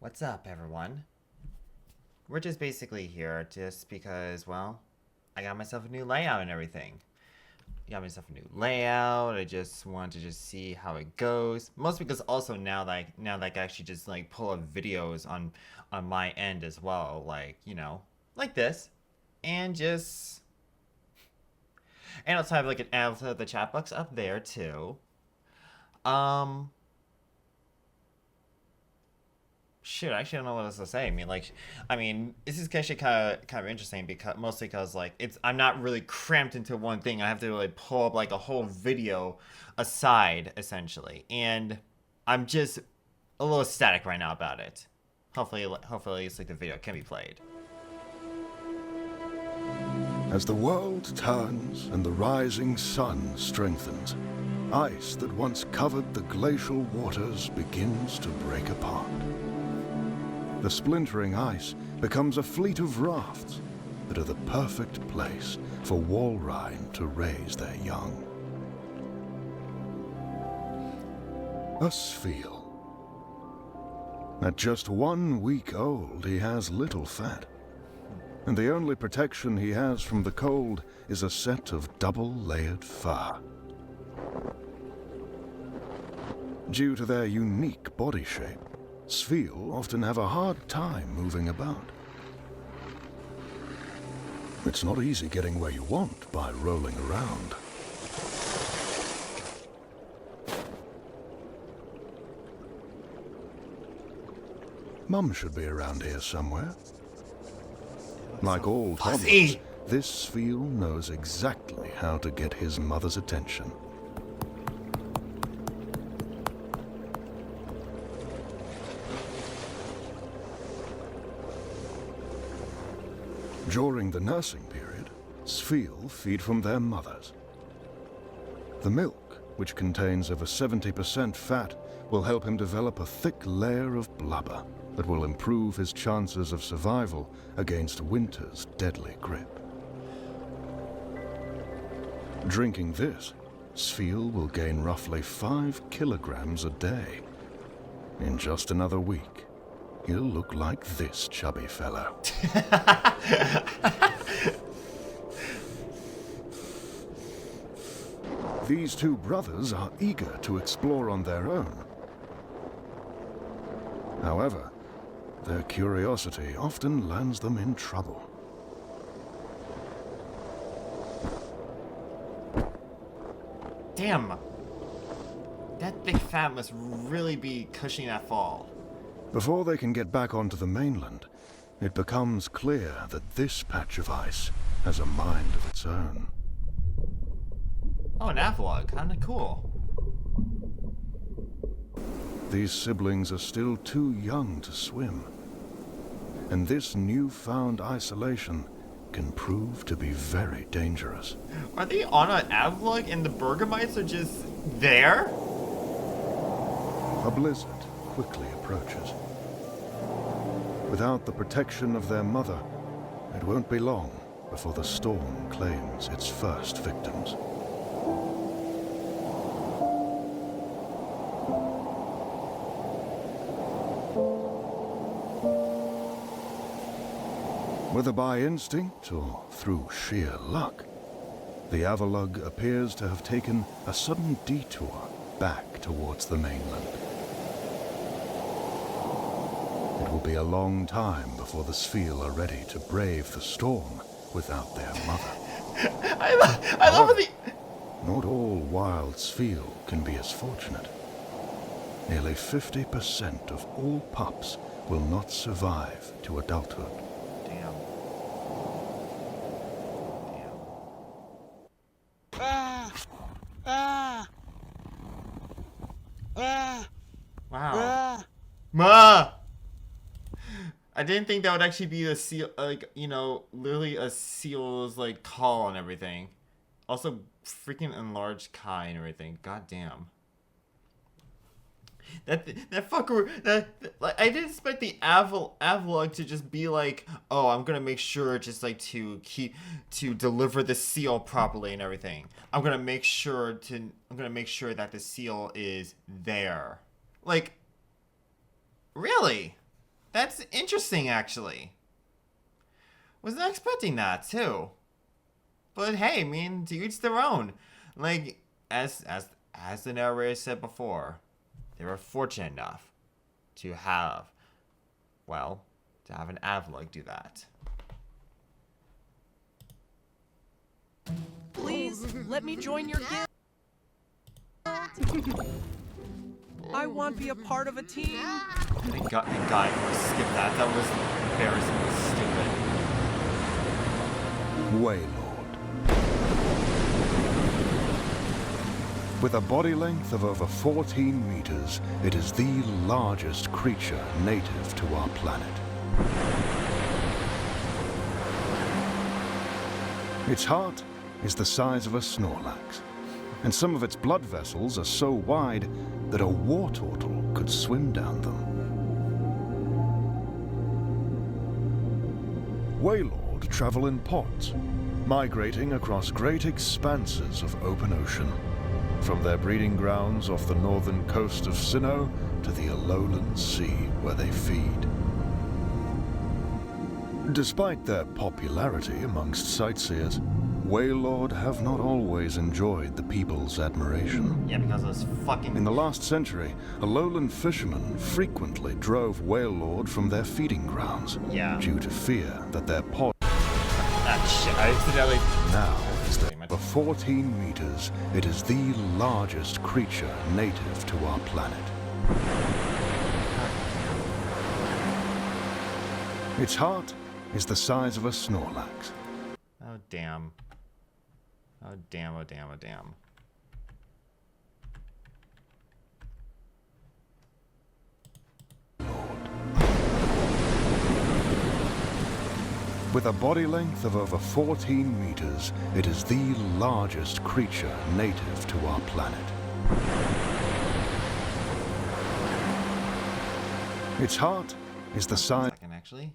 What's up, everyone? We're just basically here just because, well, I got myself a new layout and everything. Got myself a new layout. I just want to just see how it goes. Mostly because also now that I can actually just like pull up videos on my end as well, like like this, and just and also have like also the chat box up there too. Um, Shoot, I actually don't know what else to say. I mean, this is actually kind of interesting because mostly because like I'm not really cramped into one thing. I have to like pull up like a whole video aside essentially, and I'm just a little static right now about it. Hopefully, it's like the video can be played. As the world turns and the rising sun strengthens, ice that once covered the glacial waters begins to break apart. The splintering ice becomes a fleet of rafts that are the perfect place for walrine to raise their young. A Sfeel. At just 1 week old, he has little fat. And the only protection he has from the cold is a set of double-layered fur. Due to their unique body shape, Sfeel often have a hard time moving about. It's not easy getting where you want by rolling around. Mum should be around here somewhere. Like all toddlers, this Sfeel knows exactly how to get his mother's attention. During the nursing period, Sfeel feed from their mothers. The milk, which contains over 70% fat, will help him develop a thick layer of blubber that will improve his chances of survival against winter's deadly grip. Drinking this, Sfeel will gain roughly 5 kilograms a day. In just another week, he'll look like this chubby fellow. These two brothers are eager to explore on their own. However, their curiosity often lands them in trouble. Damn, that big fat must really be cushioning that fall. Before they can get back onto the mainland, it becomes clear that this patch of ice has a mind of its own. Oh, an Avalog, kinda cool. These siblings are still too young to swim, and this newfound isolation can prove to be very dangerous. Are they on an Avalog and the Bergamites are just there? A blizzard quickly approaches. Without the protection of their mother, it won't be long before the storm claims its first victims. Whether by instinct or through sheer luck, the Avalug appears to have taken a sudden detour back towards the mainland. It will be a long time before the Sfeel are ready to brave the storm without their mother. I love the... Not all wild Sfeel can be as fortunate. Nearly 50% of all pups will not survive to adulthood. Damn. Wow. Ma! I didn't think that would actually be a seal, like, literally a seal's, like, call and everything. Also, freaking enlarged Kai and everything. God damn. That fucker, like, I didn't expect the Avalog to just be like, oh, I'm gonna make sure just, like, to deliver the seal properly and everything. I'm gonna make sure that the seal is there. Like, really? That's interesting, actually. Was not expecting that, too. But hey, I mean, to each their own. Like, as the narrator said before, they were fortunate enough to have, well, to have an Avloid do that. Please, let me join your guild. I want to be a part of a team. Thank God I skipped that. That was embarrassingly stupid. Waylord. With a body length of over 14 meters, it is the largest creature native to our planet. Its heart is the size of a Snorlax, and some of its blood vessels are so wide that a war turtle could swim down them. Waylord travel in pods, migrating across great expanses of open ocean, from their breeding grounds off the northern coast of Sinnoh to the Alolan Sea where they feed. Despite their popularity amongst sightseers, Waylord have not always enjoyed the people's admiration. Yeah, because of those fucking... In the last century, Alolan fishermen frequently drove Waylord from their feeding grounds due to fear that their pod... Ah, shit, I accidentally... Now, for 14 meters, it is the largest creature native to our planet. Its heart is the size of a Snorlax. Oh, damn. Oh, damn, oh, damn, oh, damn. With a body length of over 14 meters, it is the largest creature native to our planet. Its heart is the size... Second, actually.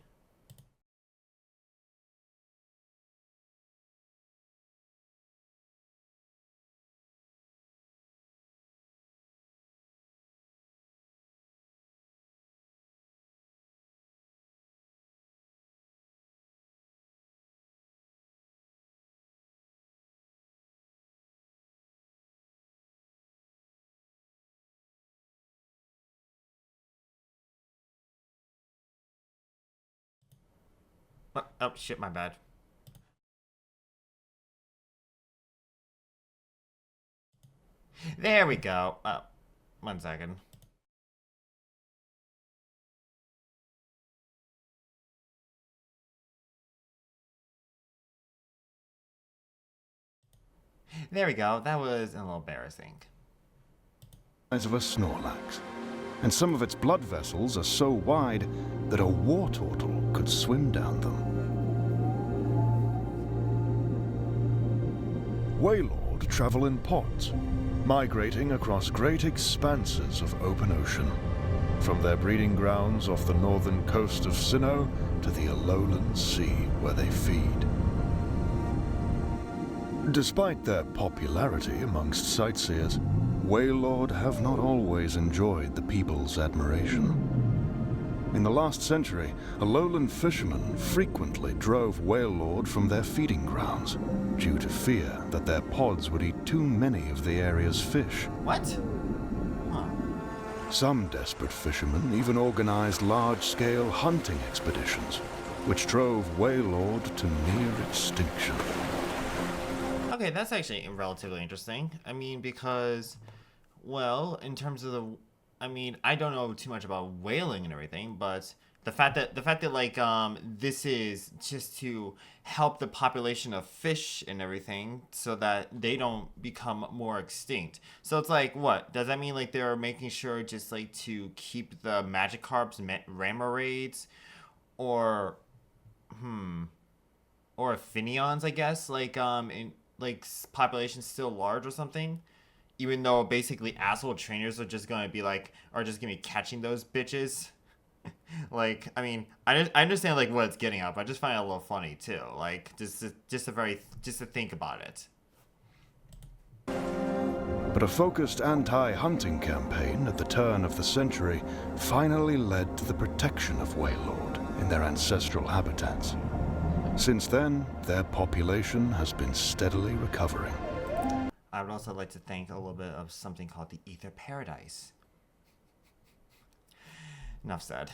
Oh, shit, my bad. There we go. 1 second. There we go. That was a little embarrassing. Size of a Snorlax, and some of its blood vessels are so wide that a war turtle could swim down them. Waylord travel in pods, migrating across great expanses of open ocean, from their breeding grounds off the northern coast of Sinnoh to the Alolan Sea where they feed. Despite their popularity amongst sightseers, Waylord have not always enjoyed the people's admiration. In the last century, Alolan fishermen frequently drove Waylord from their feeding grounds due to fear that their pods would eat too many of the area's fish. What? Huh. Some desperate fishermen even organized large-scale hunting expeditions, which drove Waylord to near extinction. Okay, that's actually relatively interesting. I mean, because, well, in terms of the, I mean, I don't know too much about whaling and everything, but the fact that like this is just to help the population of fish and everything so that they don't become more extinct. So it's like, what does that mean? Like they're making sure just like to keep the Magikarps, Ramaraids, or or Finneons, I guess, like in like population's still large or something, even though basically asshole trainers are just gonna be catching those bitches. Like, I mean, I understand like what it's getting at, but I just find it a little funny too. Like, just to think about it. But a focused anti-hunting campaign at the turn of the century finally led to the protection of Waylord in their ancestral habitats. Since then, their population has been steadily recovering. I would also like to thank a little bit of something called the Ether Paradise. Enough said.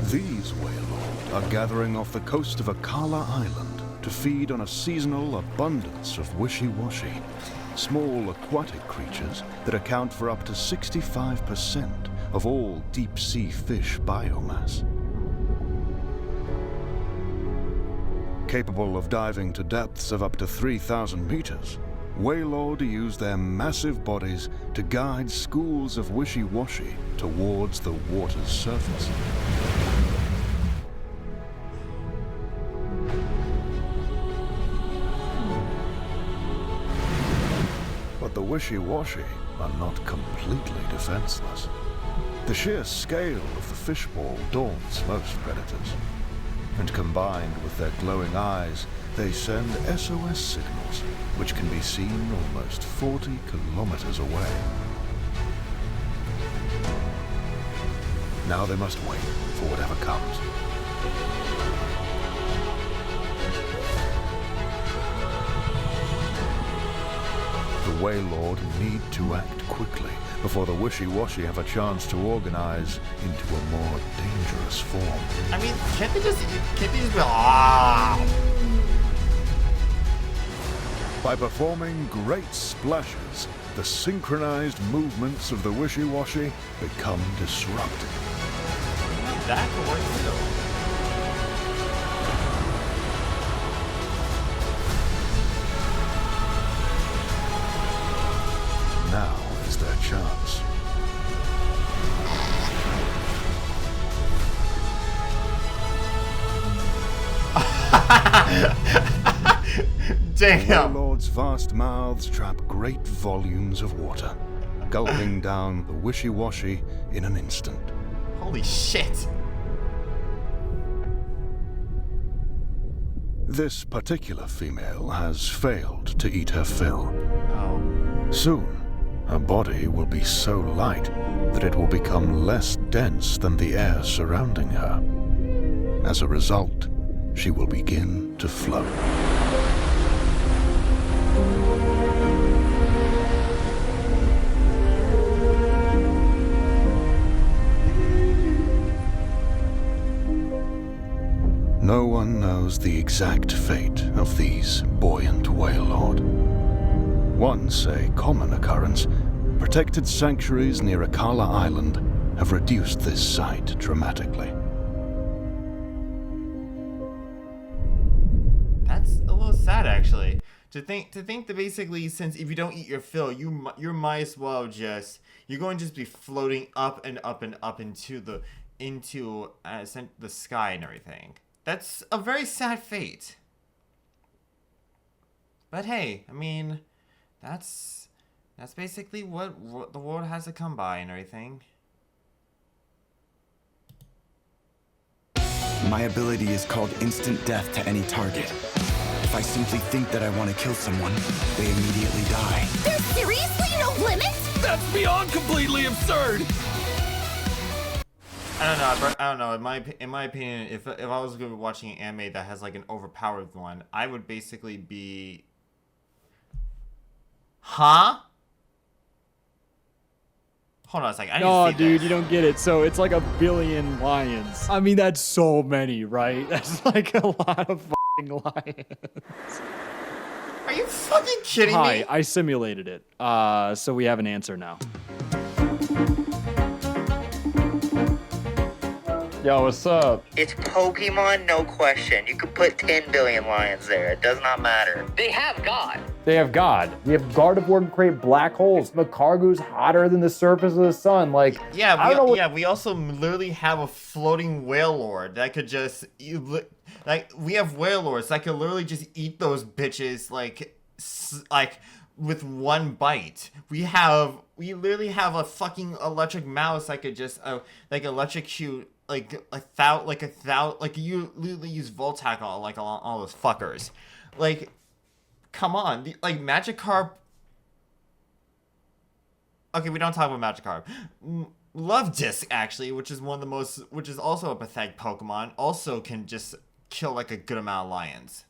These Waylord are gathering off the coast of Akala Island to feed on a seasonal abundance of wishy-washy, small aquatic creatures that account for up to 65% of all deep-sea fish biomass. Capable of diving to depths of up to 3,000 meters, Waylord use their massive bodies to guide schools of wishy-washy towards the water's surface. But the wishy-washy are not completely defenseless. The sheer scale of the fishbowl daunts most predators. And combined with their glowing eyes, they send SOS signals, which can be seen almost 40 kilometers away. Now they must wait for whatever comes. The Waylord need to act quickly before the wishy-washy have a chance to organize into a more dangerous form. I mean, can't they just be ah? By performing great splashes, the synchronized movements of the wishy-washy become disrupted. That could work still. Now is their chance. Damn. Waylord's vast mouths trap great volumes of water, gulping down the wishy-washy in an instant. Holy shit. This particular female has failed to eat her fill. Oh. Soon, her body will be so light that it will become less dense than the air surrounding her. As a result, she will begin to float. No one knows the exact fate of these buoyant Waylord. Once a common occurrence, protected sanctuaries near Akala Island have reduced this sight dramatically. That's a little sad, actually. To think that basically, since if you don't eat your fill, you might as well just you're going to just be floating up and up and up into the sky and everything. That's a very sad fate. But hey, I mean, that's basically what the world has to come by and everything. My ability is called instant death to any target. If I simply think that I want to kill someone, they immediately die. There's seriously no limit? That's beyond completely absurd! I don't know. In my opinion, if I was going to be watching an anime that has like an overpowered one, I would basically be. Huh? Hold on a second. I need No, to see dude, this. you don't get it. So it's like 1 billion lions. I mean, that's so many, right? That's like a lot of fucking lions. Are you fucking kidding Hi, me? I simulated it. So we have an answer now. Yo, what's up? It's Pokemon, no question. You could put 10 billion lions there. It does not matter. They have God. They have God. We have Gardevoir can create black holes. Macargu's hotter than the surface of the sun. Like, Yeah, I don't know what... we also literally have a floating whale lord that could just like we have whale lords that could literally just eat those bitches like with one bite. We literally have a fucking electric mouse that could just like electrocute like you literally use Voltac on all those fuckers. Like, come on. Like, Magikarp. Okay, we don't talk about Magikarp. Love Disc, actually, which is one of the most, which is also a pathetic Pokemon, also can just kill like a good amount of lions.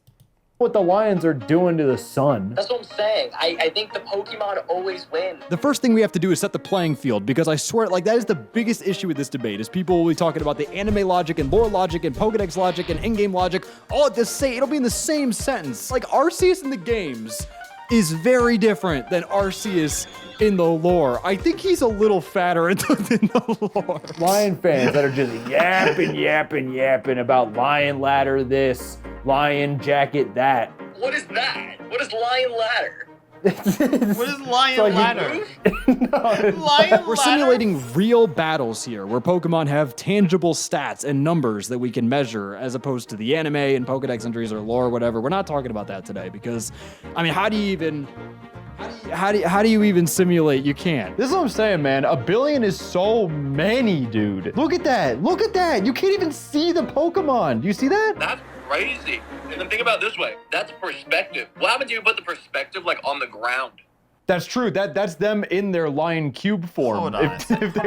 What the lions are doing to the sun. That's what I'm saying. I think the Pokemon always win. The first thing we have to do is set the playing field, because I swear, like, that is the biggest issue with this debate, is people will be talking about the anime logic and lore logic and Pokedex logic and in-game logic, all at the same, it'll be in the same sentence. Like, Arceus in the games is very different than Arceus in the lore. I think he's a little fatter in the lore. Lion fans that are just yapping about lion ladder this, lion jacket that. What is that? What is Lion Ladder? What is Lion like Ladder? No, Lion We're Ladder? simulating real battles here, where Pokemon have tangible stats and numbers that we can measure, as opposed to the anime and Pokedex entries or lore or whatever. We're not talking about that today, because, I mean, how do you even simulate? You can't. This is what I'm saying, man. 1 billion is so many, dude. Look at that. Look at that. You can't even see the Pokemon. Do you see that? That's crazy. And then think about it this way. That's perspective. What happens if you put the perspective like on the ground? That's true. That's them in their lion cube form. Hold on a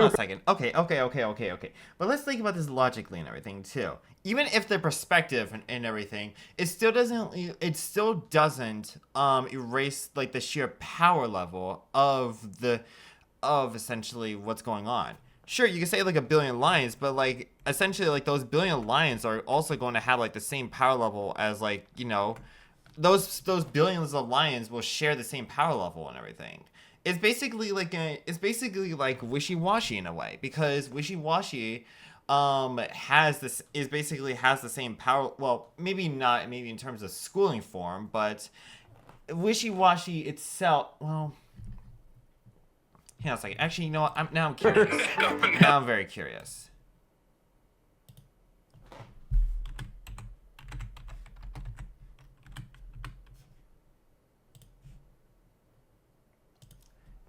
second. Okay. But let's think about this logically and everything too. Even if the perspective and everything, it still doesn't erase like the sheer power level of essentially what's going on. Sure, you can say like 1 billion lions, but like essentially like those billion lions are also going to have like the same power level as like, you know, those billions of lions will share the same power level and everything. It's basically like wishy-washy in a way, because wishy-washy has the same power. Well, maybe not in terms of schooling form, but wishy-washy itself. Well, hang on a second. Actually, you know what? I'm curious. Now I'm very curious.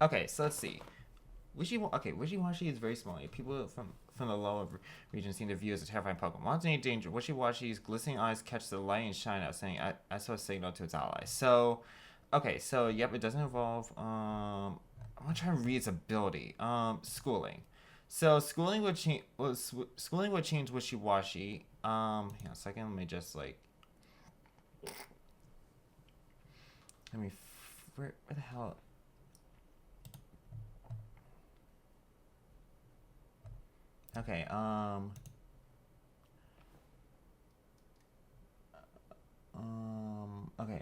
Okay, so let's see. Wishy-washy is very small. People from the lower region seem to view as a terrifying Pokemon. Once in any danger, Wishy-washy's glistening eyes catch the light and shine out, saying, I saw a signal to its allies. So, okay, so, yep, it doesn't involve, I'm gonna try and read its ability. Schooling. So, schooling would change Wishy-washy. Hang on a second, let me just, like... where the hell... Okay,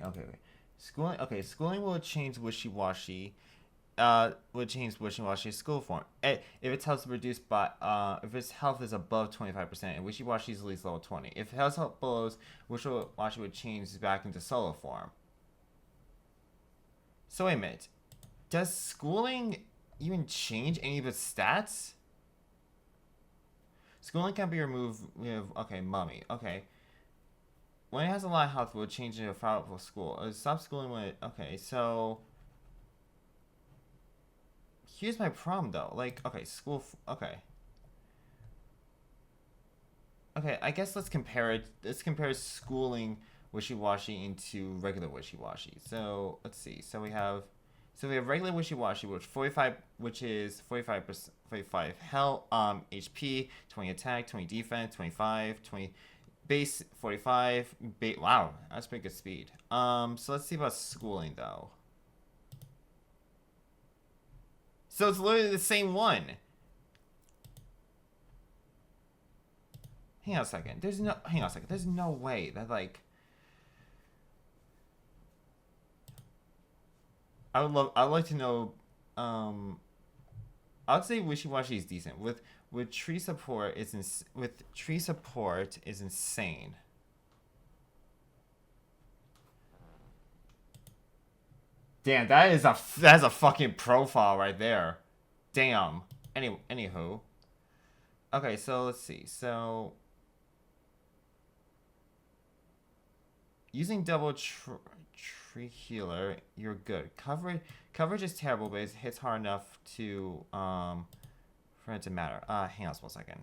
okay. Schooling will change wishy-washy. Would change wishy-washy's school form. If its health is reduced by, if its health is above 25%, and wishy-washy is at least level 20. If health below, wishy-washy would change back into solo form. So wait a minute. Does schooling even change any of its stats? Schooling can be removed with, okay, mummy. Okay. When it has a lot of health, it will change into a powerful school. Stop schooling when it, okay, so... Here's my problem, though. Like, okay, okay. Okay, I guess let's compare it. Let's compare schooling wishy-washy into regular wishy-washy. So, let's see. So we have regular wishy-washy, which is 45 health, HP, 20 attack, 20 defense, 25, 20 base, 45. Wow, that's pretty good speed. So let's see about schooling though. So it's literally the same one. Hang on a second. There's no way that like. I'd like to know. I'd say wishy-washy is decent. With tree support is insane. Damn, that's a fucking profile right there. Damn. Anywho. Okay, so let's see. So using double tree healer, you're good. Coverage is terrible, but it hits hard enough to for it to matter. Hang on a second.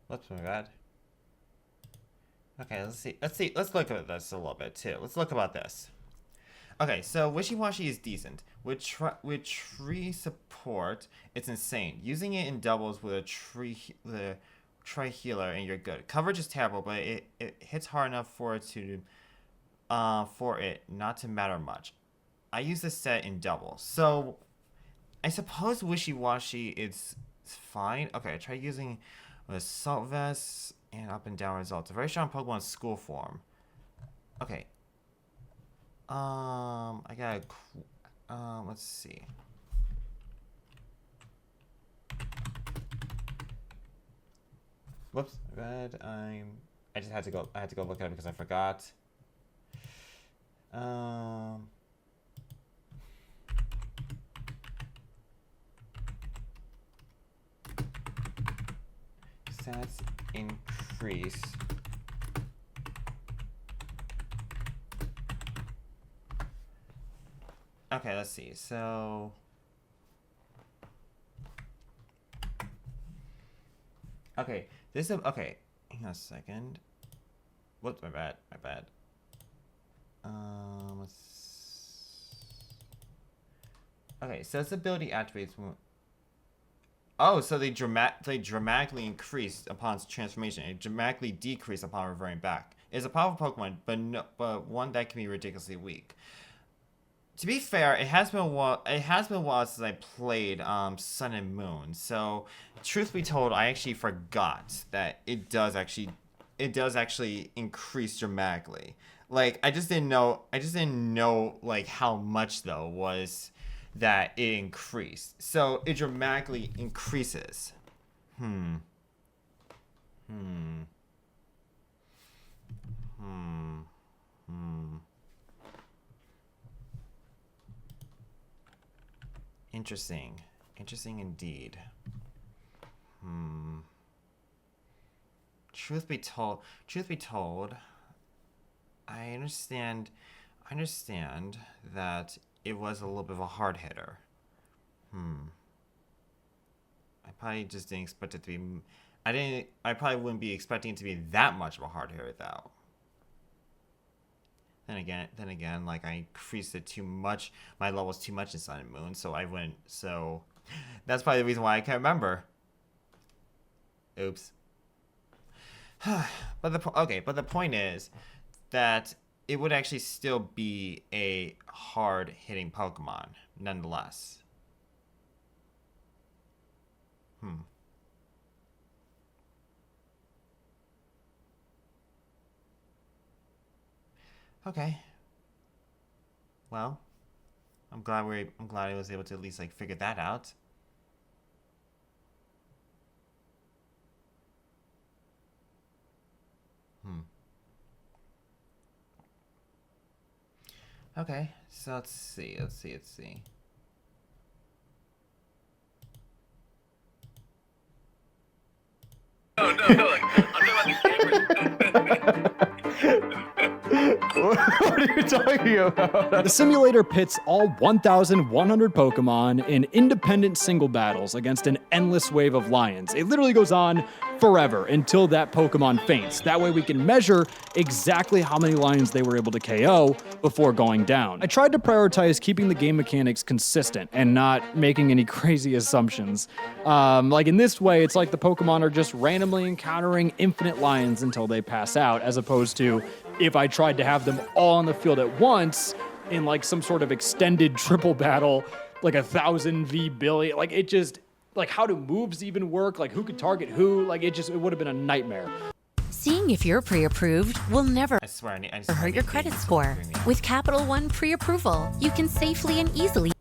Whoops, my bad. Okay, let's see. Let's look at this a little bit too. Let's look about this. Okay, so Wishy-Washy is decent. With tree support, it's insane. Using it in doubles with a tree healer and you're good. Coverage is terrible, but it hits hard enough for it not to matter much. I use this set in doubles. So I suppose Wishy-Washy is fine. Okay, I tried using Assault Vest and up and down results. A very strong Pokemon school form. Okay. I gotta, let's see. Whoops, my bad. I just had to go. I had to go look at it because I forgot. Stats increase. Okay, let's see. So okay, this is okay. Hang on a second. Whoops, my bad. My bad. Okay, so its ability activates. Oh, so they dramatically increased upon its transformation. It dramatically decreased upon reverting back. It's a powerful Pokemon, but one that can be ridiculously weak. To be fair, it has been a while. It has been a while since I played Sun and Moon. So, truth be told, I actually forgot that it does actually increase dramatically. Like I just didn't know like how much though was that it increased. So it dramatically increases. Interesting. Interesting indeed. Truth be told, I understand that it was a little bit of a hard hitter. I probably just didn't expect it to be. I probably wouldn't be expecting it to be that much of a hard hitter though. Then again, like I increased it too much. My level was too much in Sun and Moon, so I went. So that's probably the reason why I can't remember. Oops. But the point is that it would actually still be a hard hitting Pokemon nonetheless. Okay. Well, I'm glad I was able to at least like figure that out. Okay, so let's see. No, like, I'm talking about What are you talking about? The simulator pits all 1,100 Pokemon in independent single battles against an endless wave of lions. It literally goes on forever until that Pokemon faints. That way we can measure exactly how many lions they were able to KO before going down. I tried to prioritize keeping the game mechanics consistent and not making any crazy assumptions. Like in this way, it's like the Pokemon are just randomly encountering infinite lions until they pass out, as opposed to if I tried to have them all on the field at once in like some sort of extended triple battle, like 1,000 v billion, like it just, like how do moves even work? Like who could target who? Like it would have been a nightmare. Seeing if you're pre-approved will never I swear, I just hurt your credit score. With Capital One pre-approval, you can safely and easily.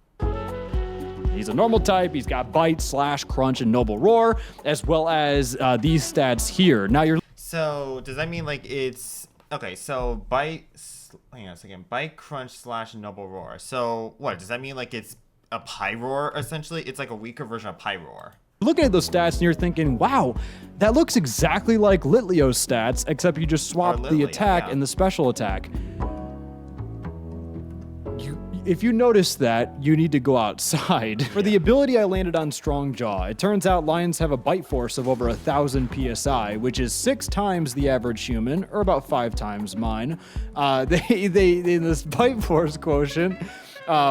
He's a normal type. He's got Bite, Slash, Crunch, and Noble Roar, as well as these stats here. Now you're. So does that mean like it's okay? So Bite, hang on a second. Bite, Crunch, Slash, Noble Roar. So what does that mean? Like it's a Pyroar essentially? It's like a weaker version of Pyroar. Looking at those stats and you're thinking, wow, that looks exactly like Litleo's stats, except you just swapped the attack and the special attack. if you notice that, you need to go outside. For the ability I landed on Strong Jaw, it turns out lions have a bite force of over 1,000 PSI, which is 6 times the average human, or about 5 times mine. They in this bite force quotient,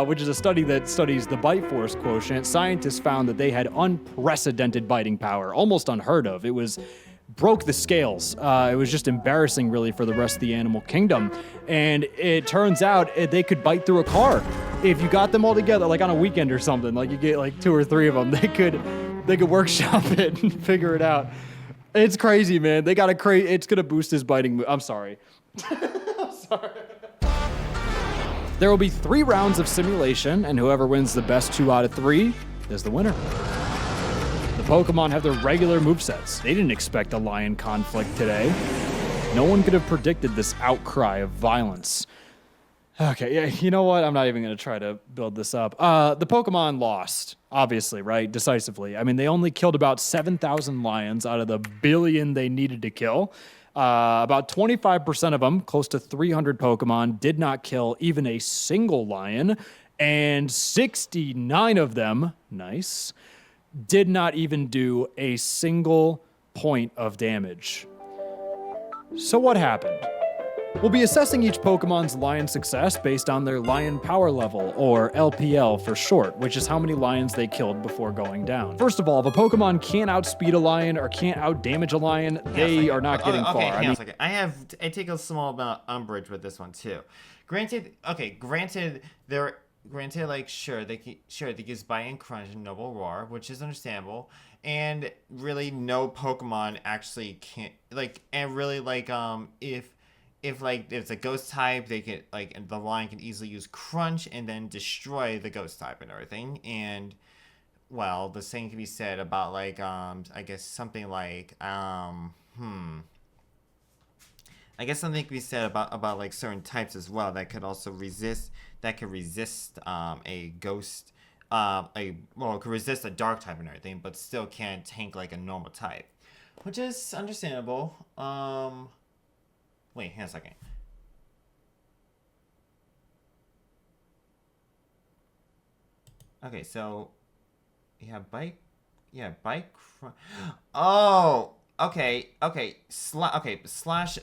which is a study that studies the bite force quotient, scientists found that they had unprecedented biting power, almost unheard of. It broke the scales. It was just embarrassing, really, for the rest of the animal kingdom. And it turns out they could bite through a car. If you got them all together, like on a weekend or something, like you get like 2 or 3 of them, they could workshop it and figure it out. It's crazy, man. They got it's gonna boost his biting. I'm sorry. I'm sorry. There will be 3 rounds of simulation, and whoever wins the best 2 out of 3 is the winner. The Pokemon have their regular movesets. They didn't expect a lion conflict today. No one could have predicted this outcry of violence. Okay, yeah, you know what? I'm not even going to try to build this up. The Pokemon lost, obviously, right? Decisively. I mean, they only killed about 7,000 lions out of the billion they needed to kill. About 25% of them, close to 300 Pokemon, did not kill even a single lion, and 69 of them, nice, did not even do a single point of damage. So what happened? We'll be assessing each Pokemon's lion success based on their lion power level, or LPL for short, which is how many lions they killed before going down. First of all, if a Pokemon can't outspeed a lion or can't outdamage a lion, they are not getting far. Hang on a second. I take a small amount of umbrage with this one too. Granted, like sure they use Bite and Crunch and Noble Roar, which is understandable, and really no Pokemon actually can't if it's a ghost type, they can and the lion can easily use Crunch and then destroy the ghost type and everything. And well, the same can be said about I guess something like I guess something can be said about like certain types as well that could also resist a ghost could resist a dark type and everything, but still can't tank like a normal type, which is understandable. Wait, hang on a second. Okay, so bite. Oh, okay. Slash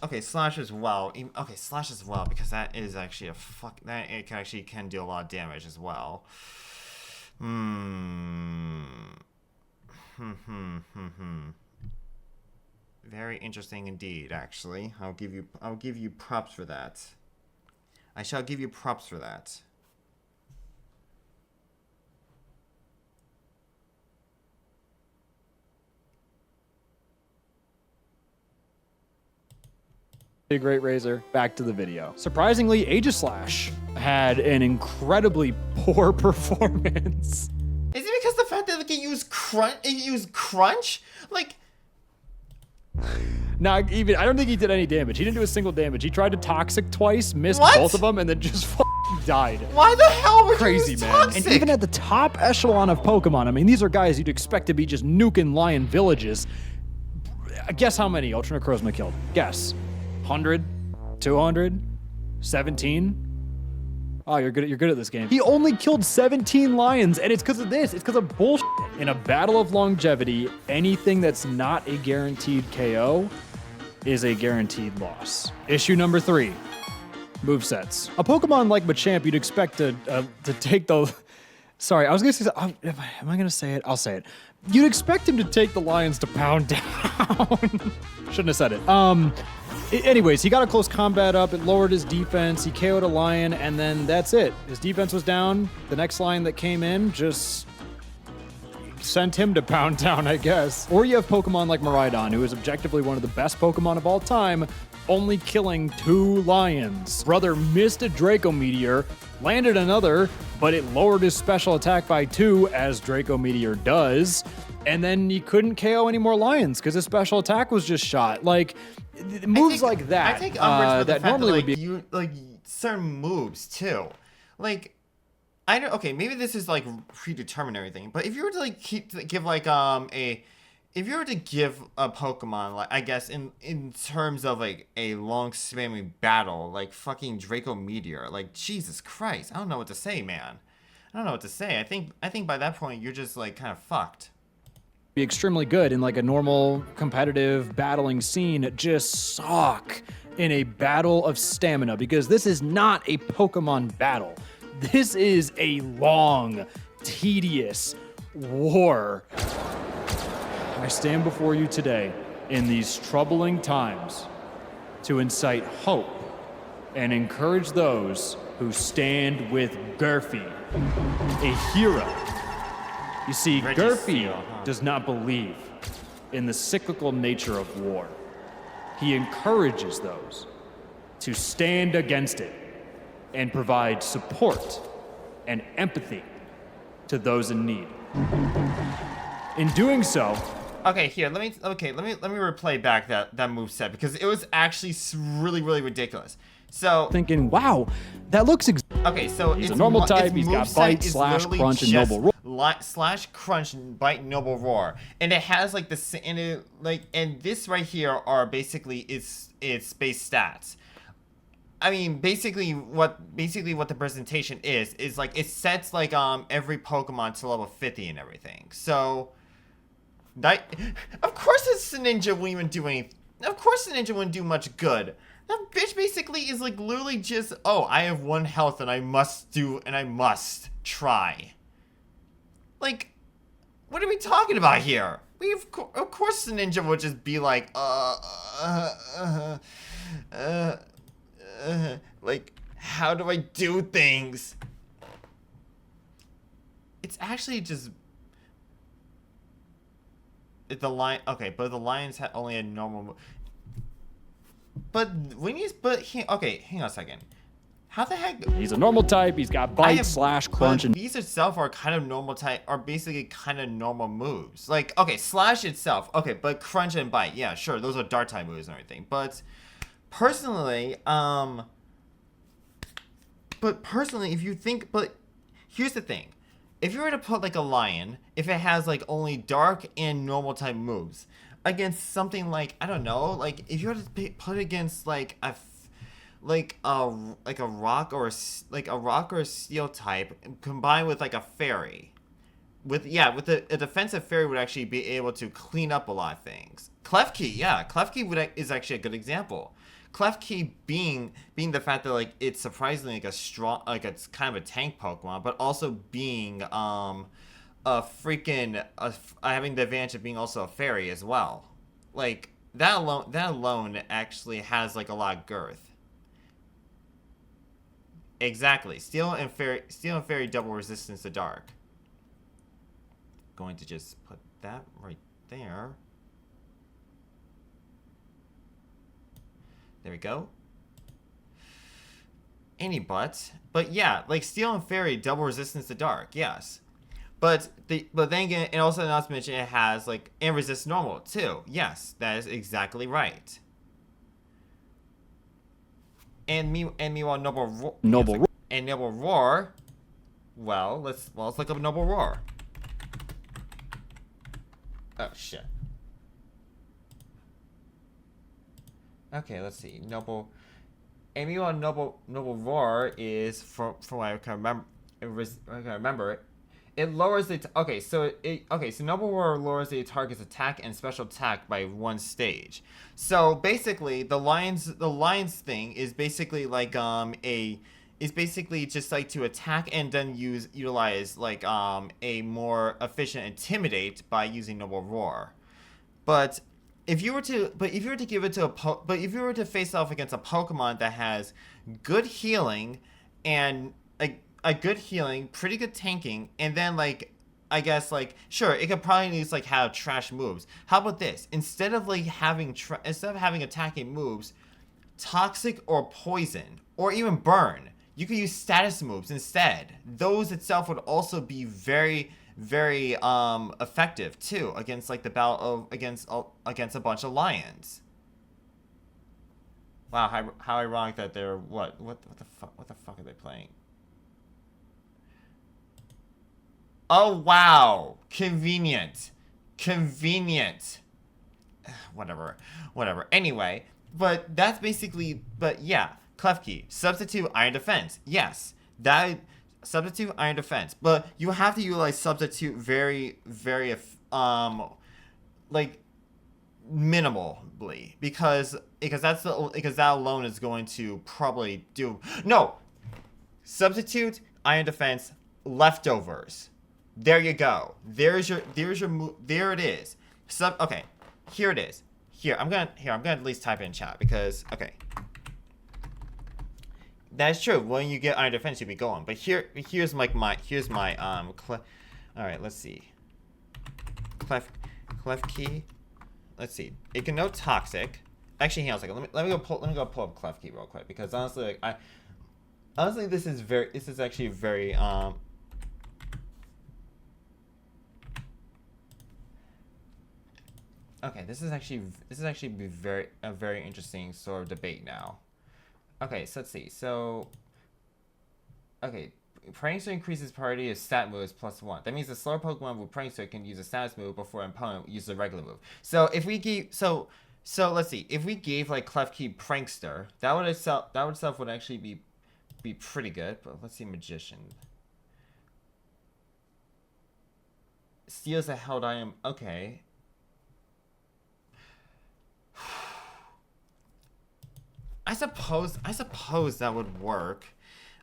as well. Okay, slash as well, because that is actually it can do a lot of damage as well. Very interesting indeed, actually. I'll give you props for that. I shall give you props for that. A great razor. Back to the video. Surprisingly, Aegislash had an incredibly poor performance. Is it because the fact that it used crunch? Like, not even. I don't think he did any damage. He didn't do a single damage. He tried to Toxic twice, missed both of them, and then just died. Why the hell would Crazy, you use man. Toxic? And even at the top echelon of Pokemon, I mean, these are guys you'd expect to be just nuking lion villages. Guess how many Ultra Necrozma killed? Guess. 100? 200? 17? Oh, you're good at this game. He only killed 17 lions, and it's because of this. It's because of bullshit. In a battle of longevity, anything that's not a guaranteed KO is a guaranteed loss. Issue number 3. Movesets. A Pokemon like Machamp, you'd expect to take the... Sorry, I was going to say... Am I going to say it? I'll say it. You'd expect him to take the lions to pound down. Shouldn't have said it. Anyways, he got a close combat up, it lowered his defense, he KO'd a lion, and then that's it. His defense was down. The next lion that came in just sent him to pound down, I guess. Or you have Pokemon like Miraidon, who is objectively one of the best Pokemon of all time, only killing 2 lions. Brother missed a Draco Meteor, landed another, but it lowered his special attack by 2, as Draco Meteor does, and then he couldn't KO any more lions because his special attack was just shot. Like, moves like that. I take umbrage with the that fact normally that, would be you certain moves too. Like, I don't. Okay, maybe this is like predetermined or anything. But if you were to give if you were to give a Pokemon, like, I guess in terms of like a long spanning battle, like fucking Draco Meteor, like Jesus Christ, I don't know what to say, man. I don't know what to say. I think by that point you're just like kind of fucked. Be extremely good in like a normal competitive battling scene, just suck in a battle of stamina, because this is not a Pokemon battle. This is a long, tedious war. I stand before you today in these troubling times to incite hope and encourage those who stand with Gurfy, a hero. You see, Gurfy does not believe in the cyclical nature of war. He encourages those to stand against it and provide support and empathy to those in need. In doing so, Okay, here, let me replay back that move set, because it was actually really ridiculous. So thinking, wow, that looks okay, so he's it's a normal type, its he's got moveset bite, is slash, literally crunch, and just noble roar. slash, crunch, bite, noble roar, and it has like and this right here are basically its base stats. I mean, basically what the presentation is like it sets like every Pokemon to level 50 and everything. So that, of course this ninja wouldn't even do anything. Of course the ninja wouldn't do much good. That bitch basically is like literally just, oh, I have 1 health and I must try. Like, what are we talking about here? Of course the ninja would just be like, like, how do I do things? It's actually just, the lion. Okay, but the lions only had normal. But when you okay, hang on a second. How the heck? He's a normal type. He's got bite, slash, crunch, and these itself are kind of normal type. Are basically kind of normal moves. Like, okay, slash itself. Okay, but crunch and bite. Yeah, sure, those are dark type moves and everything. But personally, if you think, but here's the thing. If you were to put like a lion, if it has like only dark and normal type moves against something like, I don't know, like if you were to put it against like a rock or a steel type combined with like a fairy, a defensive fairy would actually be able to clean up a lot of things. Klefki is actually a good example. Klefki being the fact that like it's surprisingly like a strong, like it's kind of a tank Pokemon, but also being having the advantage of being also a fairy as well. Like that alone actually has like a lot of girth. Exactly. Steel and fairy double resistance to dark. Going to just put that right there. There we go. But yeah, like steel and fairy double resistance to dark, yes. But then again, and also not to mention it has like and resist normal too. Yes, that is exactly right. And meanwhile, noble roar. Well, let's look up noble roar. Oh shit. Okay, let's see. Noble roar is from what I can remember. It lowers the so noble roar lowers the target's attack and special attack by 1 stage. So basically, the lion's thing is basically like basically just like to attack and then utilize like a more efficient intimidate by using noble roar. But if you were to face off against a Pokemon that has good healing and a good healing, pretty good tanking, and then like I guess like sure it could probably need like have trash moves. How about this? Instead of having attacking moves, toxic or poison or even burn, you could use status moves instead. Those itself would also be very effective too against like the battle against a bunch of lions. Wow, how ironic that they're what the fuck are they playing? Oh wow, convenient. Convenient. Whatever. Anyway, but that's basically, but yeah, Klefki. Substitute Iron Defense. Yes. That, substitute Iron Defense. But you have to utilize substitute very, like, minimally. Because that alone is going to probably do, no! Substitute Iron Defense leftovers. There you go. There it is. Okay. Here it is. I'm gonna at least type it in chat because, okay. That's true. When you get Iron Defense, you'll be going. But here's my all right, let's see. Clef key. Let's see. It can note toxic. Actually, hang on a second. Let me go pull up Clef key real quick because honestly, like, this is actually very okay, this is actually a very interesting sort of debate now. Okay, so let's see. So, okay, Prankster increases priority of stat moves +1. That means the slower Pokemon with Prankster can use a status move before an opponent uses a regular move. So if we gave so let's see, if we gave like Klefki Prankster, that would itself would actually be pretty good. But let's see, Magician steals a held item. Okay. I suppose that would work.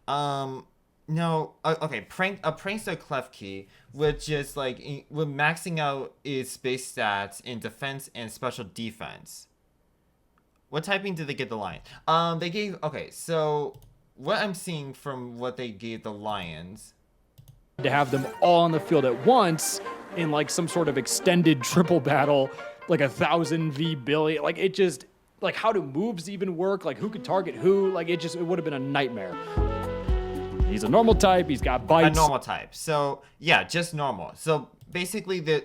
No, okay. A prankster Klefki would just like would maxing out its base stats in defense and special defense. What typing did they get the lion? They gave, okay. So what I'm seeing from what they gave the Lions, to have them all on the field at once in like some sort of extended triple battle, like 1,000 v billion. Like it just. Like, how do moves even work? Like, who could target who? Like, it would have been a nightmare. He's a normal type. He's got bites. A normal type. So, yeah, just normal. So, basically, the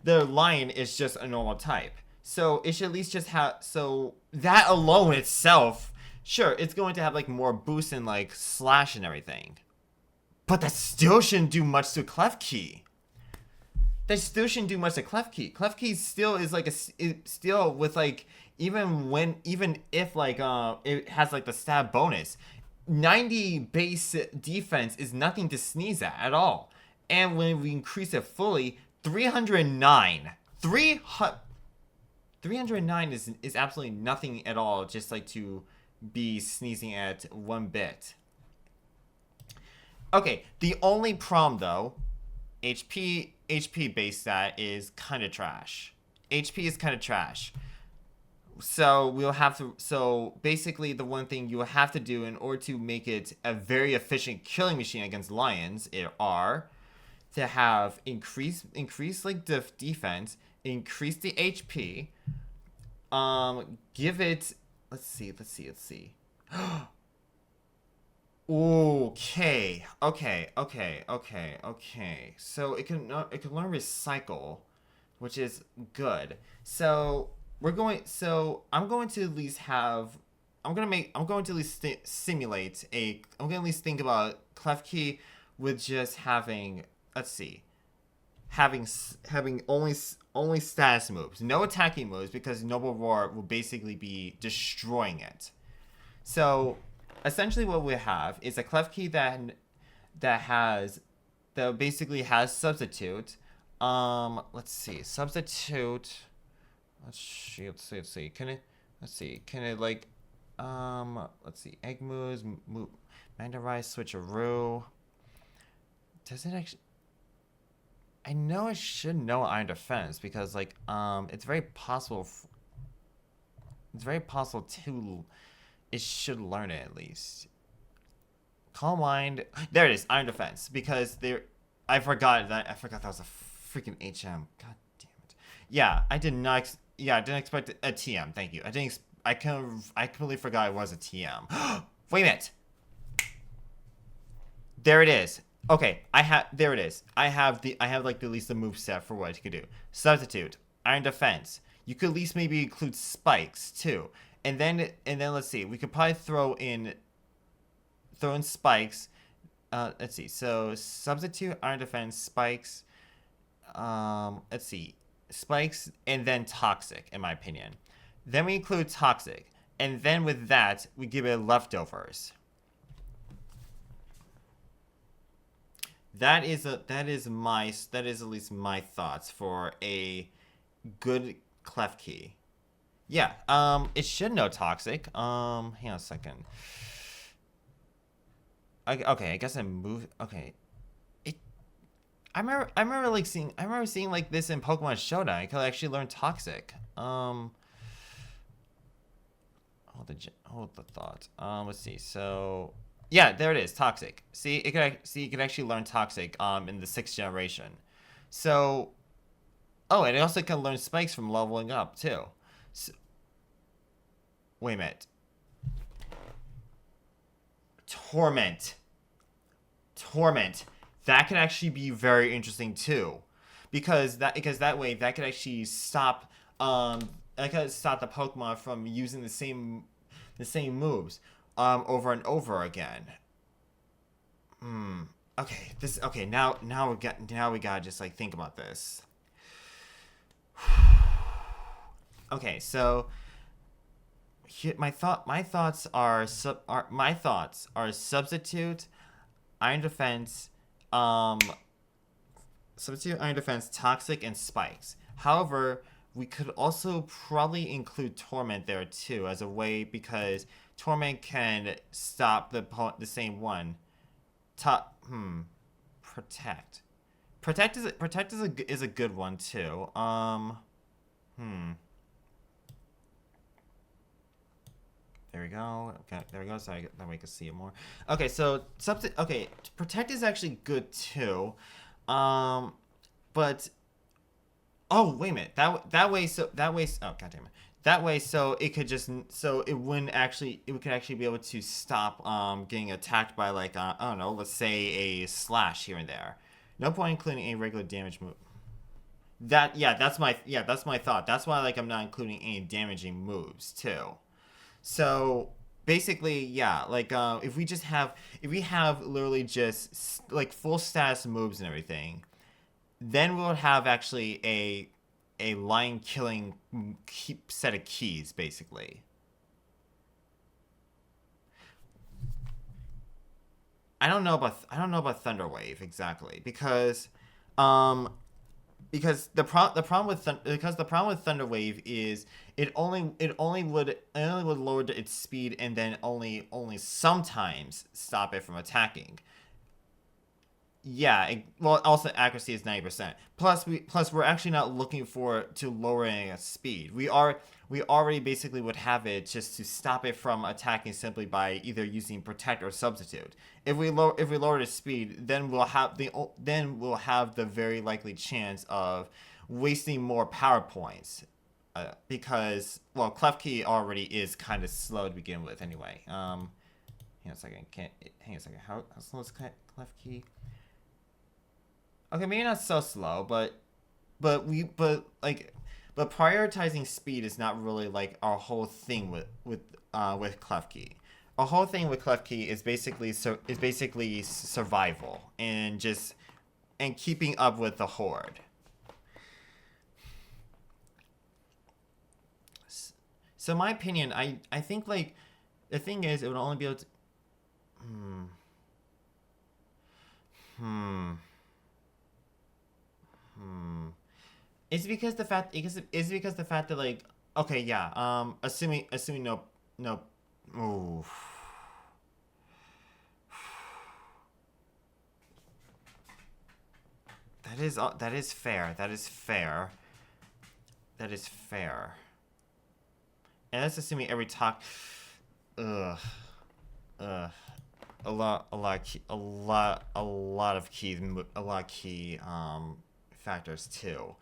lion is just a normal type. So, it should at least just have... So, that alone itself, sure, it's going to have, like, more boost and, like, slash and everything. But that still shouldn't do much to Klefki. That still shouldn't do much to Klefki. Klefki still is like still with like even if like it has like the stab bonus, 90 base defense is nothing to sneeze at all. And when we increase it fully, 309 is absolutely nothing at all, just like to be sneezing at one bit. Okay, the only problem though, HP base stat is kind of trash. HP is kind of trash. So we'll have to. So basically, the one thing you will have to do in order to make it a very efficient killing machine against lions are to have increase like defense, increase the HP. Give it. Let's see. Okay. So it can learn recycle, which is good. So I'm going to at least have. I'm going to at least simulate a. I'm going to at least think about Klefki with just having. Let's see. Having only status moves, no attacking moves, because Noble Roar will basically be destroying it. So essentially what we have is a Klefki that basically has substitute. Let's see. Substitute. Let's see. Can it like let's see. Egg moves, Mandarai switcheroo. Does it actually? I know I should know Iron Defense because like it's very possible to it should learn it at least. Calm Mind. There it is, Iron Defense. Because I forgot that was a freaking HM. God damn it. Yeah, I didn't expect a TM. Thank you. I completely forgot it was a TM. Wait a minute. There it is. Okay, there it is. I have like at least the move set for what it could do. Substitute, Iron Defense. You could at least maybe include spikes too. And then let's see. We could probably throw in spikes. Let's see. So substitute, Iron Defense, spikes. let's see, spikes and then toxic, in my opinion. Then we include toxic, and then with that we give it leftovers. That is at least my thoughts for a good clef key. Yeah, it should know toxic. Hang on a second. Okay, I guess I moved. Okay, I remember seeing like this in Pokemon Showdown. I could actually learn toxic. Hold the thought. Let's see. So, yeah, there it is, toxic. See, it could actually learn toxic in the 6th generation. So, oh, and it also can learn spikes from leveling up too. So, wait a minute. Torment. That could actually be very interesting too, because that way that could actually stop that could stop the Pokemon from using the same moves over and over again. Okay. Now we gotta just like think about this. Okay, so here, my thoughts are substitute, iron defense, toxic, and spikes. However, we could also probably include torment there too as a way, because torment can stop the same one. Protect is a good one too. There we go. Okay, there we go. So that way I can see it more. Okay, so protect is actually good too. But oh, wait a minute. Oh, god damn it. That way, so it could actually be able to stop getting attacked by, like, I don't know, let's say a slash here and there. No point including any regular damage move. That's my thought. That's why, like, I'm not including any damaging moves too. So basically, yeah, like if we have literally just like full status moves and everything, then we'll have actually a line killing set of keys basically. I don't know about Thunder Wave exactly, because the problem with Thunder Wave is it only would lower its speed and then only sometimes stop it from attacking. Yeah, also accuracy is 90%. Plus we're actually not looking to lowering its speed. We already basically would have it just to stop it from attacking simply by either using protect or substitute. If we lower its speed, then we'll have the very likely chance of wasting more power points, because Klefki already is kind of slow to begin with anyway. Hang on a second. How slow is Klefki? Okay, maybe not so slow, but prioritizing speed is not really like our whole thing with Klefki. Our whole thing with Klefki is basically survival and keeping up with the horde. So in my opinion, I think like the thing is it would only be able to Is it because the fact that, like, okay, yeah, assuming no ooh. That is fair. And that's assuming every talk a lot of key factors too.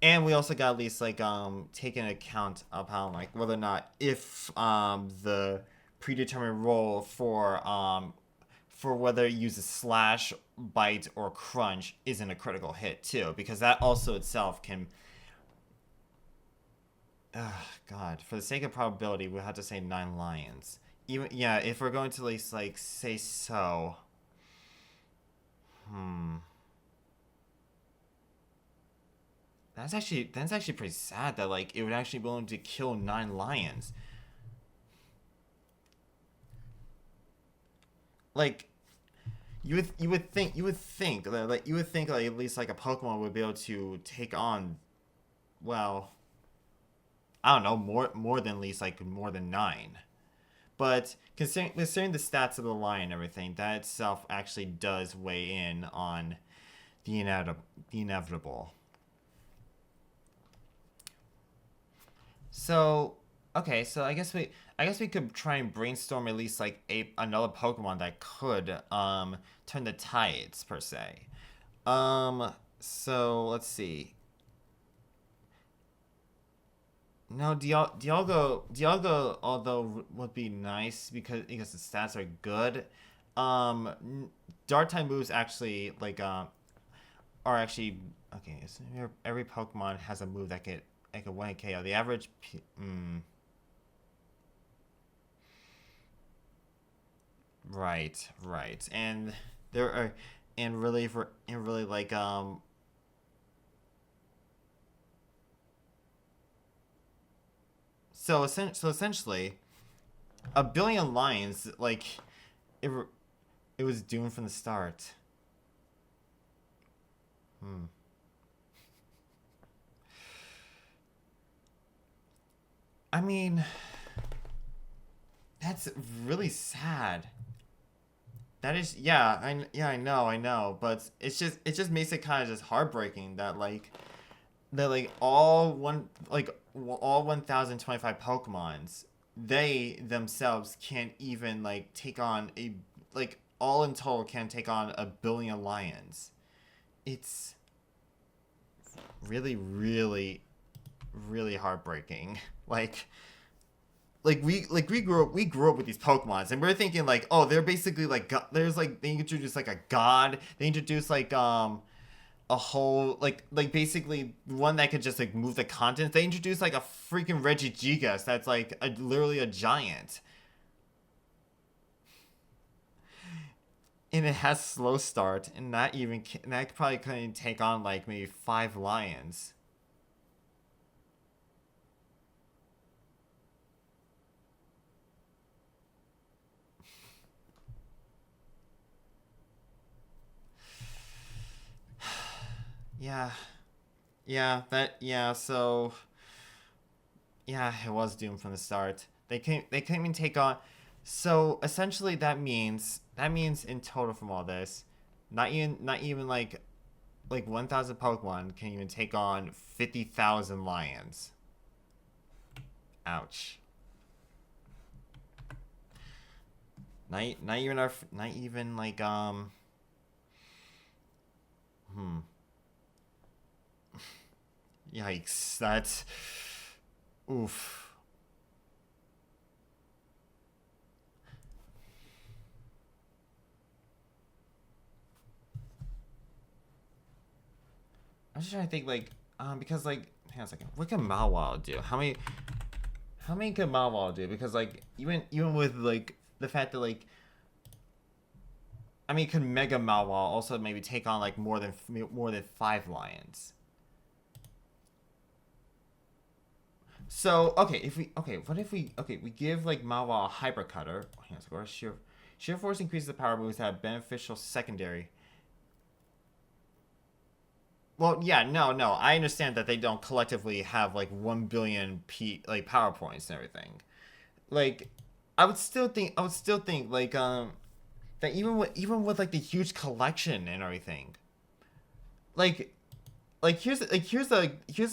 And we also got at least like take into account upon like whether or not if the predetermined role for whether it uses slash, bite, or crunch isn't a critical hit too, because that also itself can. God, for the sake of probability, we'll have to say 9 lions. Even if we're going to at least like say so. that's actually pretty sad that like it would actually be willing to kill 9 lions. Like you would think like at least like a Pokemon would be able to take on, well, I don't know, more than at least like more than 9. But considering the stats of the lion and everything, that itself actually does weigh in on the inevitable. So, okay, so I guess we could try and brainstorm at least like another Pokemon that could turn the tides per se. So let's see. No, Dialga, although would be nice because the stats are good. Dark type moves actually like are actually okay. So every Pokemon has a move that can one KO. The average right, and there are really like so essentially, a billion lions, like, it was doomed from the start. I mean, that's really sad. That is, yeah, I know, but it just makes it kind of just heartbreaking that all 1025 Pokemons, they themselves can't even like take on all in total can't take on a billion lions. It's really, really, really heartbreaking. We grew up with these Pokemons, and we're thinking like, oh, they're basically like there's like they introduced like a god. They introduced like a whole like basically one that could just like move the continents. They introduced like a freaking Regigigas that's like literally a giant, and it has slow start, and that probably couldn't take on like maybe 5 lions. So yeah, it was doomed from the start. They couldn't even take on. So essentially that means in total from all this, not even like 1,000 Pokemon can even take on 50,000 lions. Ouch. Not even like Yikes, that's oof. I'm just trying to think because hang on a second. What can Mawile do? How many can Mawile do? Because even with like the fact that could Mega Mawile also maybe take on like more than 5 lions? So what if we give like Mawile a Hyper Cutter, or sheer force increases the power moves that have beneficial secondary. Well, yeah, no, I understand that they don't collectively have like 1 billion power points and everything. Like, I would still think like that even with like the huge collection and everything, here's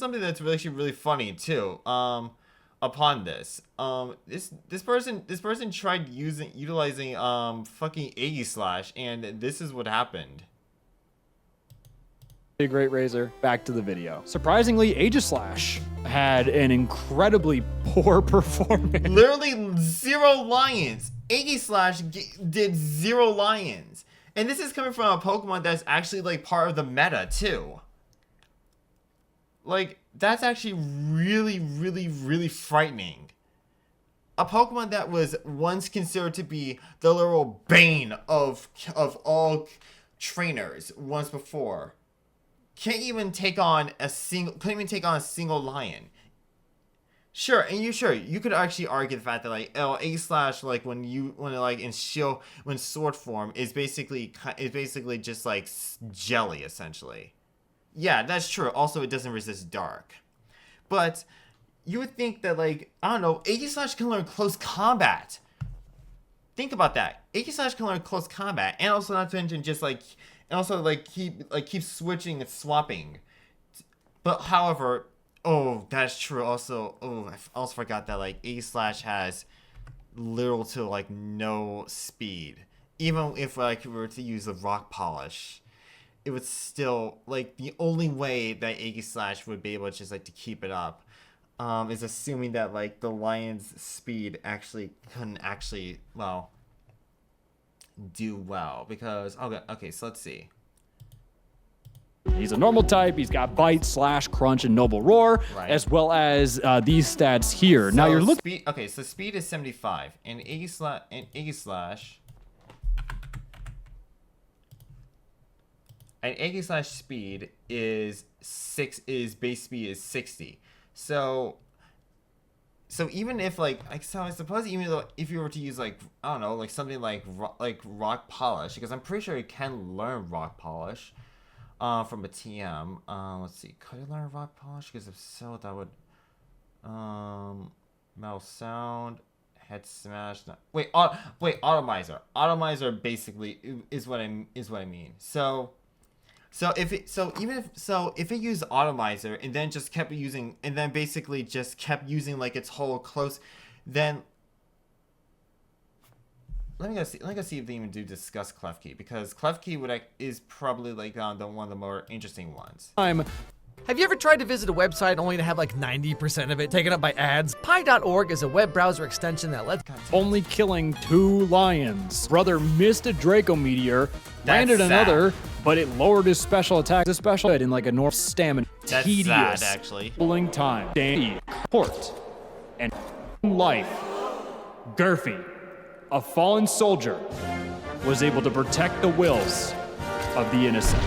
something that's actually really funny too. Upon this, this person tried utilizing fucking Aegislash, and this is what happened. A great razor. Back to the video. Surprisingly, Aegislash had an incredibly poor performance. Literally 0 lions. Aegislash did 0 lions, and this is coming from a Pokemon that's actually like part of the meta too. Like, that's actually really, really, really frightening. A Pokemon that was once considered to be the literal bane of all trainers once before couldn't even take on a single lion. Sure, and you could actually argue the fact that like A/, like when sword form is basically just like jelly essentially. Yeah, that's true. Also, it doesn't resist dark, but you would think that like I don't know, A/, can learn close combat. Think about that. A/, can learn close combat, and also not to mention just like, and also like keep switching and swapping. But however. Oh, that's true. Also, I also forgot that like A/ has little to like no speed. Even if like we were to use a rock polish, it would still like the only way that A/ would be able to just like to keep it up, is assuming that like the lion's speed actually couldn't actually do well because okay, so let's see. He's a normal type. He's got bite, slash, crunch, and noble roar, Right. as well as these stats here. Now So you're looking. speed. Okay, so speed is 75, and A/. And A/ speed is base speed is 60. So even if like so I suppose even though if you were to use like I don't know like something like rock polish, because I'm pretty sure you can learn rock polish. From a TM. Let's see. Could I learn rock polish? Because if so, that would. Metal sound, head smash. No, wait, atomizer. Atomizer basically is what I mean. So if it used atomizer and then just kept using and then basically just kept using like its whole close, then. Let me go see if they even do discuss Klefki, because Klefki is probably like one of the more interesting ones. Have you ever tried to visit a website only to have like 90% of it taken up by ads? Pi.org is a web browser extension that lets Only killing 2 lions. Brother missed a Draco meteor, landed sad. another, but it lowered his special attack to special in like a North stamina. That's Tedious. sad, actually. Pulling time. Danny, Port, and life. Gurphy, a fallen soldier, was able to protect the wills of the innocent.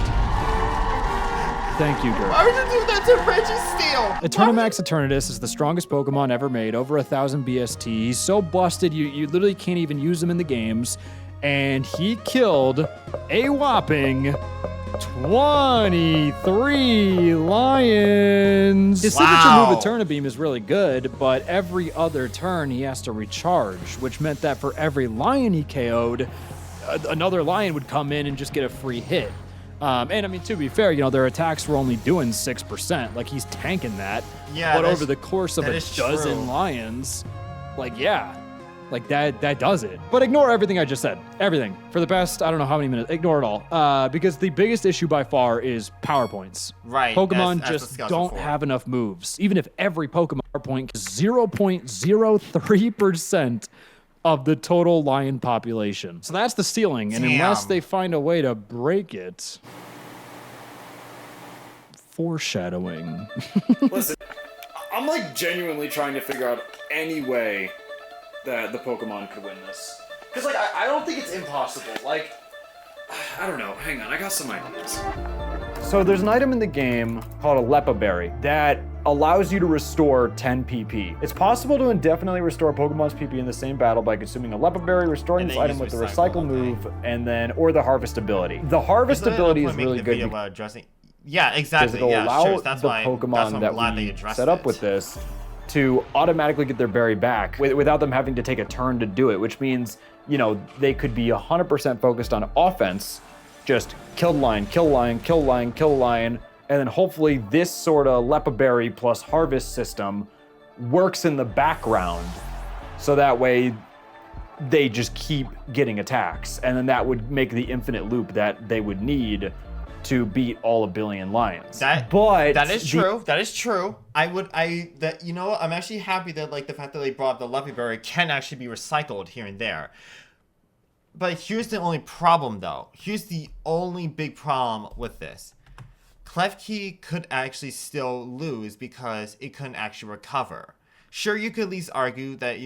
Thank you, Gurphy. Why would you do that to Reggie Steel? Eternamax Eternatus is the strongest Pokemon ever made, over 1,000 BST. He's so busted, you literally can't even use him in the games. And he killed a whopping 23 lions. His signature move, Eterna Beam, is really good, but every other turn he has to recharge, which meant that for every lion he KO'd, another lion would come in and just get a free hit. And I mean, to be fair, their attacks were only doing 6%. Like, he's tanking that. Yeah, but over the course of a dozen true. lions, like that does it. But ignore everything I just said. Everything. For the past, I don't know how many minutes. Ignore it all. Because the biggest issue by far is power points. Right. Pokemon as just discussed don't before. have enough moves. Even if every Pokemon power point is 0.03% of the total lion population. So that's the ceiling. And unless Damn. they find a way to break it... Foreshadowing. Listen, I'm like genuinely trying to figure out any way that the Pokemon could win this. Because like, I don't think it's impossible. Like, I don't know. Hang on, I got some ideas. So there's an item in the game called a Lepa Berry that allows you to restore 10 PP. It's possible to indefinitely restore Pokemon's PP in the same battle by consuming a Lepa Berry, restoring this item with the recycle move, and then, or the harvest ability. The harvest ability is really good because yeah, exactly. it'll Yeah, allow sure. That's the why Pokemon I'm that glad they we addressed set up it. with this to automatically get their berry back without them having to take a turn to do it, which means, they could be 100% focused on offense, just kill lion, kill lion, kill lion, kill lion, and then hopefully this sort of Lepa Berry plus harvest system works in the background, so that way they just keep getting attacks, and then that would make the infinite loop that they would need to beat all 1 billion lions. That is true. That is true. I'm actually happy that like the fact that they brought up the Lepa Berry can actually be recycled here and there. But here's the only problem though. Here's the only big problem with this. Klefki could actually still lose because it couldn't actually recover. Sure, you could at least argue that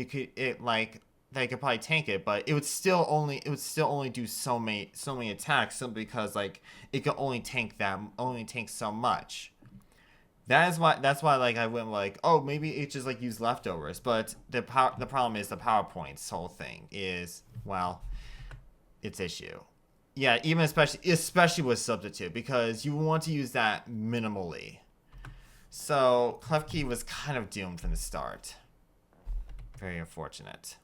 they could probably tank it, but it would still only do so many attacks simply because like it could only tank so much. That's why like I went like, oh, maybe it just like use leftovers, but the problem is the PowerPoint's whole thing is, well, its issue. Yeah, even especially with substitute, because you want to use that minimally. So Klefki was kind of doomed from the start. Very unfortunate.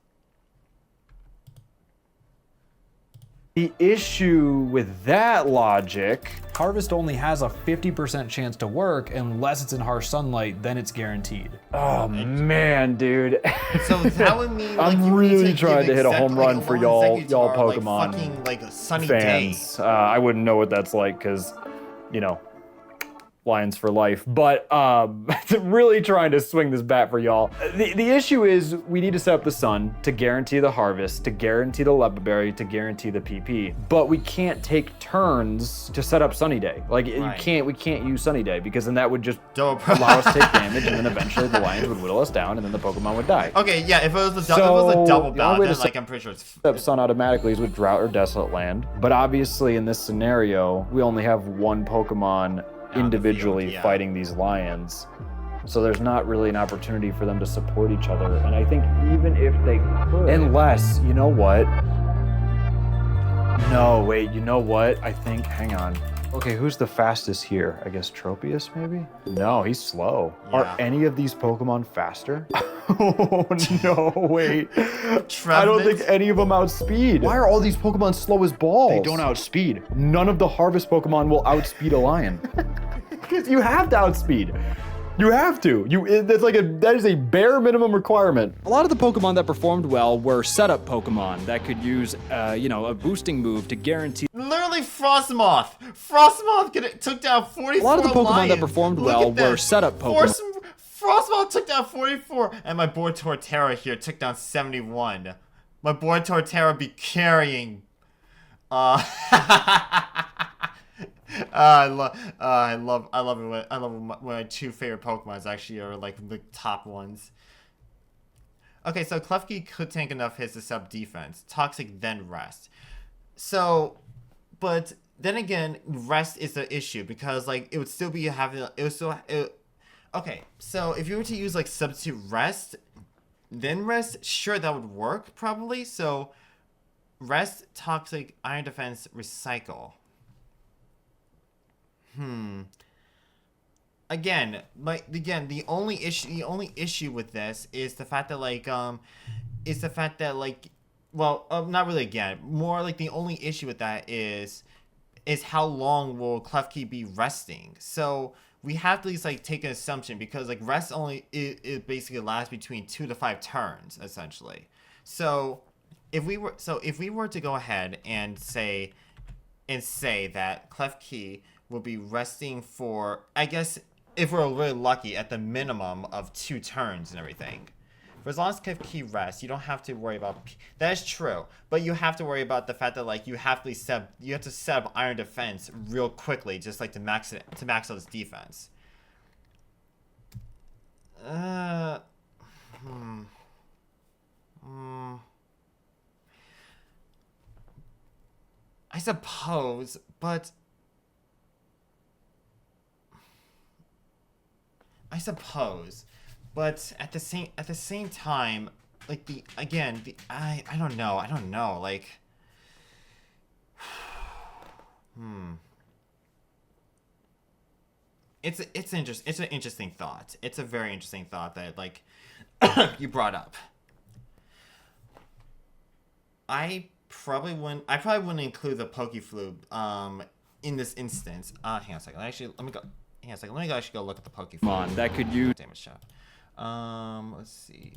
The issue with that logic, Harvest only has a 50% chance to work unless it's in harsh sunlight, then it's guaranteed. Oh man, dude. So that would mean like, I'm really trying to hit a home run for y'all Pokemon like, fucking, like a sunny fans. day. I wouldn't know what that's like because, you know, Lions for life, but really trying to swing this bat for y'all. The issue is we need to set up the sun to guarantee the harvest, to guarantee the Lepaberry, to guarantee the PP. But we can't take turns to set up Sunny Day. Like we can't use Sunny Day because then that would just allow us to take damage, and then eventually the Lions would whittle us down, and then the Pokemon would die. Okay, yeah, if it was a double battle, then like I'm pretty sure it's set up sun automatically is with Drought or Desolate Land. But obviously in this scenario, we only have one Pokemon individually fighting these lions, so there's not really an opportunity for them to support each other. And I think even if they could, unless, you know what, no wait, you know what, I think, hang on, okay, who's the fastest here? I guess Tropius maybe? No, he's slow. Are any of these Pokemon faster? Oh no, wait. I don't think any of them outspeed. Why are all these Pokemon slow as balls? They don't outspeed. None of the Harvest Pokemon will outspeed a lion. Because you have to outspeed. You have to. That is a bare minimum requirement. A lot of the Pokemon that performed well were setup Pokemon that could use, a boosting move to guarantee. Literally Frostmoth. Frostmoth took down 44 A lot of the Pokemon lions. that performed well were setup Pokemon. Frostmoth took down 44, and my boy Torterra here took down 71. My boy Torterra be carrying. I love it when my two favorite Pokemon actually are like the top ones. Okay, so Klefki could tank enough hits to sub defense. Toxic, then Rest. So, but then again, Rest is the issue because like it would still be having okay, so if you were to use like substitute Rest, then Rest, sure that would work probably. So Rest, Toxic, Iron Defense, Recycle. Again, the only issue with this is the fact that not really again, more like the only issue with that is how long will Klefki be resting. So we have to at least like take an assumption because like rest only it basically lasts between 2 to 5 turns essentially. So if we were to go ahead and say that Klefki will be resting for, I guess, if we're really lucky, at the minimum of 2 turns and everything. For as long as Klefki rests, you don't have to worry about. That is true, but you have to worry about the fact that like you have to set up Iron Defense real quickly, just like to max out its defense. I suppose, but. But at the same time, like I don't know, like it's an interesting thought. It's a very interesting thought that like you brought up. I probably wouldn't include the Pokeflute in this instance. Hang on a second. Let me go. Hang on a second. Let me actually go look at the Pokeflute. Come on, that could use damage shot. Let's see.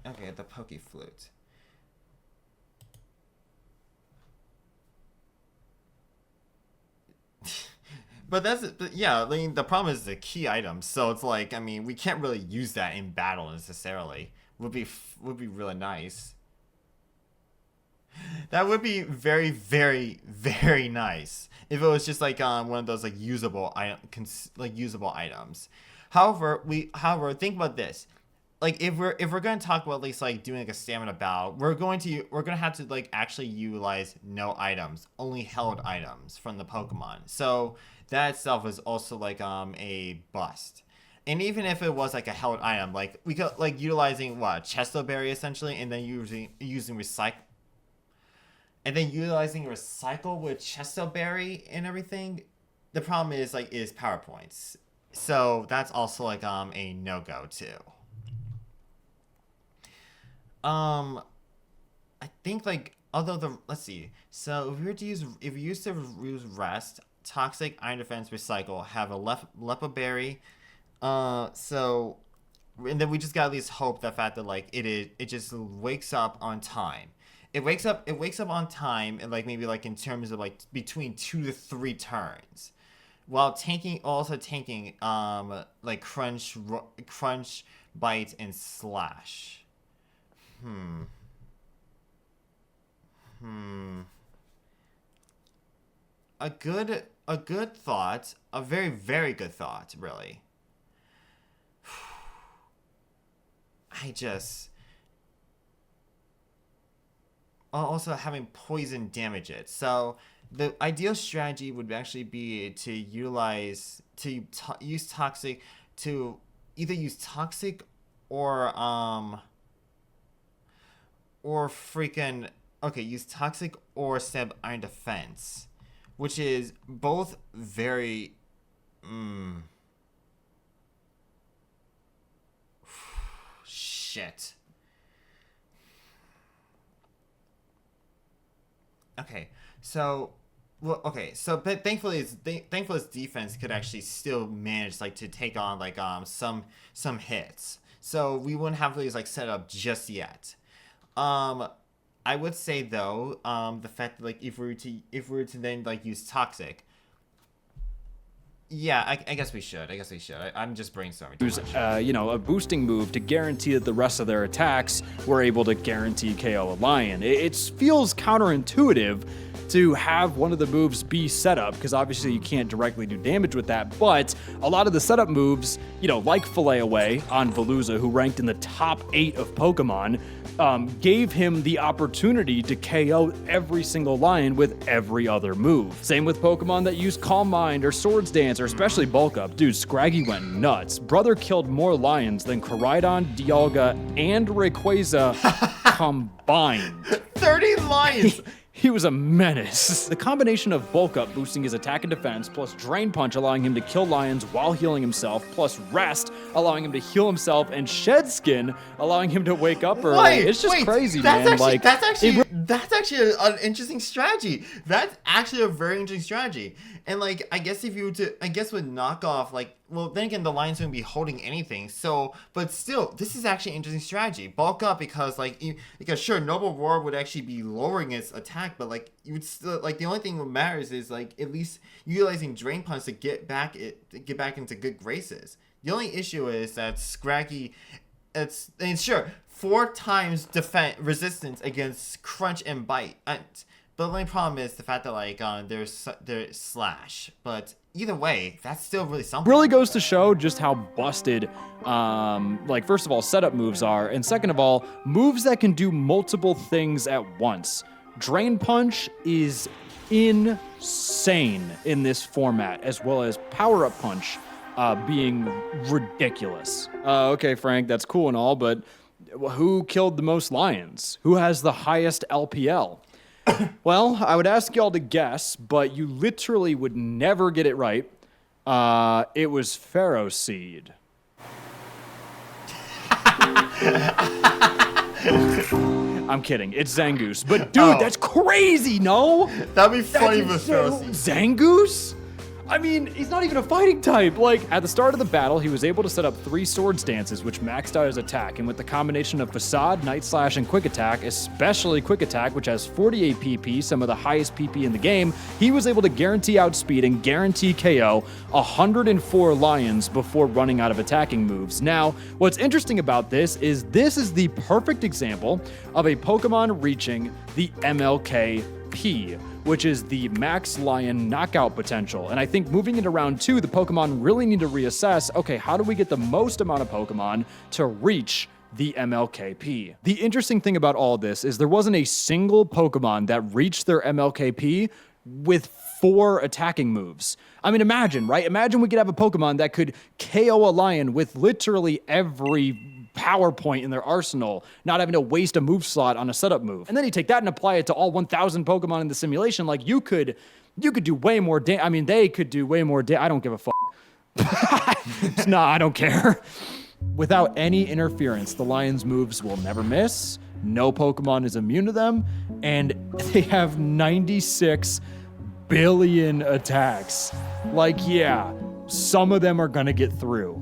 Okay, the Pokeflute. But yeah, I mean, the problem is the key item. So it's like, I mean, we can't really use that in battle necessarily. Would be really nice. That would be very, very, very nice if it was just like one of those like usable usable items. However, think about this. Like if we're gonna talk about at least like doing like a stamina battle, we're gonna have to like actually utilize no items, only held items from the Pokemon. So that itself is also like a bust. And even if it was like a held item, like we could like utilizing what, Chesto Berry essentially, and then using recycle. And then utilizing recycle with Chesto Berry and everything, the problem is power points. So that's also like a no-go too. I think like let's see. So if you used to use rest, toxic, iron defense, recycle, have a Lepa Berry, so and then we just gotta at least hope the fact that like it just wakes up on time. It wakes up on time, and like maybe like in terms of like between 2 to 3 turns, while tanking like crunch, bite, and slash. A good thought, a very, very good thought, really. Also having poison damage it. So the ideal strategy would actually be to use toxic, to either use toxic or use toxic or stab iron defense, which is both very shit. But thankfully its defense could actually still manage like to take on like some hits. So we wouldn't have these like set up just yet. I would say though, the fact that like if we were to then like use toxic. Yeah, I guess we should. I'm just brainstorming too much. A boosting move to guarantee that the rest of their attacks were able to guarantee KO a lion. It feels counterintuitive to have one of the moves be setup, because obviously you can't directly do damage with that, but a lot of the setup moves, like Fillet Away on Veluza, who ranked in the top 8 of Pokemon, gave him the opportunity to KO every single lion with every other move. Same with Pokemon that use Calm Mind or Swords Dance, or especially Bulk Up. Dude, Scraggy went nuts. Brother killed more lions than Koraidon, Dialga, and Rayquaza combined. 30 lions! He was a menace. The combination of Bulk Up boosting his attack and defense, plus Drain Punch allowing him to kill lions while healing himself, plus Rest allowing him to heal himself, and Shed Skin allowing him to wake up early. It's just crazy, man. That's actually an interesting strategy. That's actually a very interesting strategy. And like, I guess with knockoff, like, well, then again, the lions wouldn't be holding anything. So, but still, this is actually an interesting strategy. Bulk up because sure, Noble Roar would actually be lowering its attack, but like you would still the only thing that matters is like at least utilizing Drain Punch to get back into good graces. The only issue is that Scraggy, it's 4 times resistance against Crunch and Bite. But the only problem is the fact that there's Slash. But either way, that's still really something. Really goes to show just how busted, first of all, setup moves are, and second of all, moves that can do multiple things at once. Drain Punch is insane in this format, as well as Power Up Punch being ridiculous. Okay, Frank, that's cool and all, but who killed the most lions? Who has the highest LPL? Well, I would ask y'all to guess, but you literally would never get it right. It was Pharaoh Seed. I'm kidding. It's Zangoose. But dude, that's crazy, no? That'd be funny with Pharaoh Seed. Zangoose? I mean, he's not even a fighting type. Like, at the start of the battle, he was able to set up 3 sword stances, which maxed out his attack. And with the combination of Facade, Night Slash, and Quick Attack, especially Quick Attack, which has 48 PP, some of the highest PP in the game, he was able to guarantee outspeed and guarantee KO 104 lions before running out of attacking moves. Now, what's interesting about this is the perfect example of a Pokemon reaching the MLKP, which is the max lion knockout potential. And I think moving into round 2, the Pokemon really need to reassess, okay, how do we get the most amount of Pokemon to reach the MLKP? The interesting thing about all this is there wasn't a single Pokemon that reached their MLKP with 4 attacking moves. I mean, imagine, right? Imagine we could have a Pokemon that could KO a lion with literally every power point in their arsenal, not having to waste a move slot on a setup move. And then you take that and apply it to all 1,000 Pokemon in the simulation. Like, you could do way more I mean, they could do way more I don't give a fuck. Nah, I don't care. Without any interference, the Lion's moves will never miss. No Pokemon is immune to them. And they have 96 billion attacks. Like, yeah, some of them are gonna get through.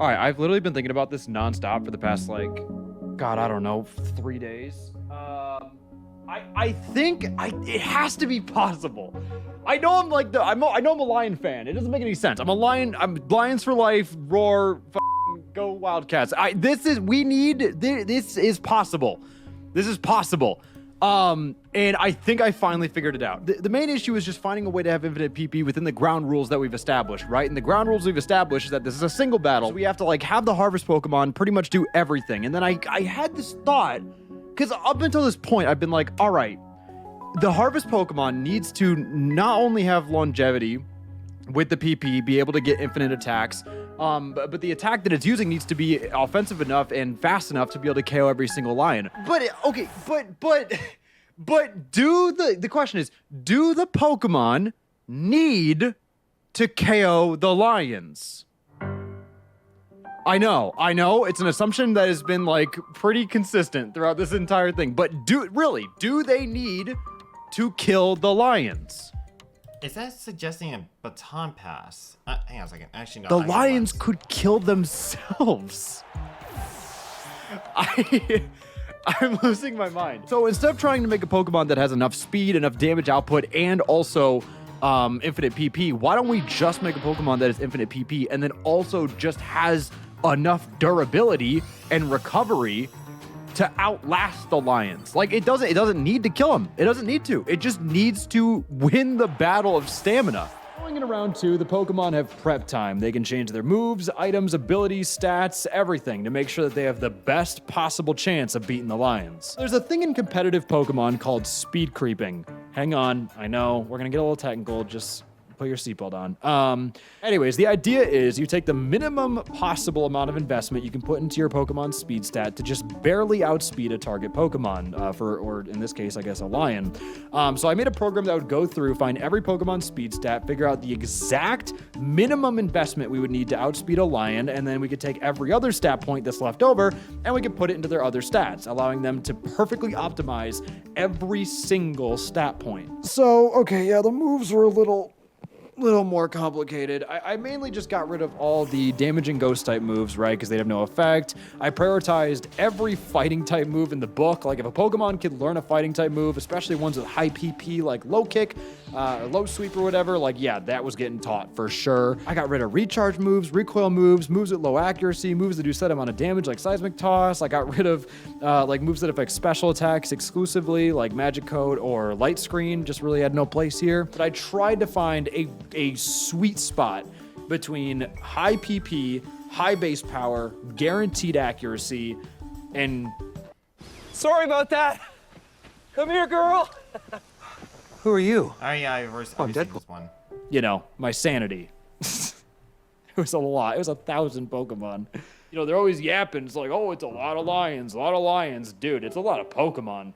All right, I've literally been thinking about this nonstop for the past, like, God, I don't know, 3 days. I think it has to be possible. I know I'm like I know I'm a Lion fan. It doesn't make any sense. I'm Lions for life. Roar, go Wildcats. This is possible. This is possible. And I think I finally figured it out. The main issue is just finding a way to have infinite PP within the ground rules that we've established, right? And the ground rules we've established is that this is a single battle. So we have to like have the harvest Pokemon pretty much do everything. And then I had this thought, because up until this point, I've been like, all right, the harvest Pokemon needs to not only have longevity with the PP, be able to get infinite attacks, but the attack that it's using needs to be offensive enough and fast enough to be able to KO every single lion. But the question is, do the Pokemon need to KO the lions? I know, it's an assumption that has been like pretty consistent throughout this entire thing, but do they need to kill the lions? Is that suggesting a baton pass? Hang on a second. Actually, no. The lions could kill themselves. I'm losing my mind. So instead of trying to make a Pokemon that has enough speed, enough damage output, and also infinite PP, why don't we just make a Pokemon that is infinite PP and then also just has enough durability and recovery to outlast the lions? Like, it doesn't need to kill them. It doesn't need to. It just needs to win the battle of stamina. Going into round 2, the Pokemon have prep time. They can change their moves, items, abilities, stats, everything to make sure that they have the best possible chance of beating the lions. There's a thing in competitive Pokemon called speed creeping. Hang on, I know, we're gonna get a little technical, just put your seatbelt on. Anyways, the idea is you take the minimum possible amount of investment you can put into your Pokemon speed stat to just barely outspeed a target Pokemon, or in this case, I guess a lion. So I made a program that would go through, find every Pokemon speed stat, figure out the exact minimum investment we would need to outspeed a lion, and then we could take every other stat point that's left over, and we could put it into their other stats, allowing them to perfectly optimize every single stat point. So, okay, yeah, the moves were a little more complicated. I mainly just got rid of all the damage and ghost type moves, right? Because they'd have no effect. I prioritized every fighting type move in the book. Like, if a Pokemon could learn a fighting type move, especially ones with high PP, like low kick, or low sweep or whatever, like, yeah, that was getting taught for sure. I got rid of recharge moves, recoil moves, moves with low accuracy, moves that do set amount of damage, like seismic toss. I got rid of like moves that affect special attacks exclusively, like magic code or light screen. Just really had no place here. But I tried to find a sweet spot between high PP, high base power, guaranteed accuracy, and... Sorry about that. Come here, girl. Who are you? Oh yeah, I've seen this one. You know, my sanity. It was a lot. It was 1,000 Pokemon. You know, they're always yapping. It's like, oh, it's a lot of lions, Dude, it's a lot of Pokemon.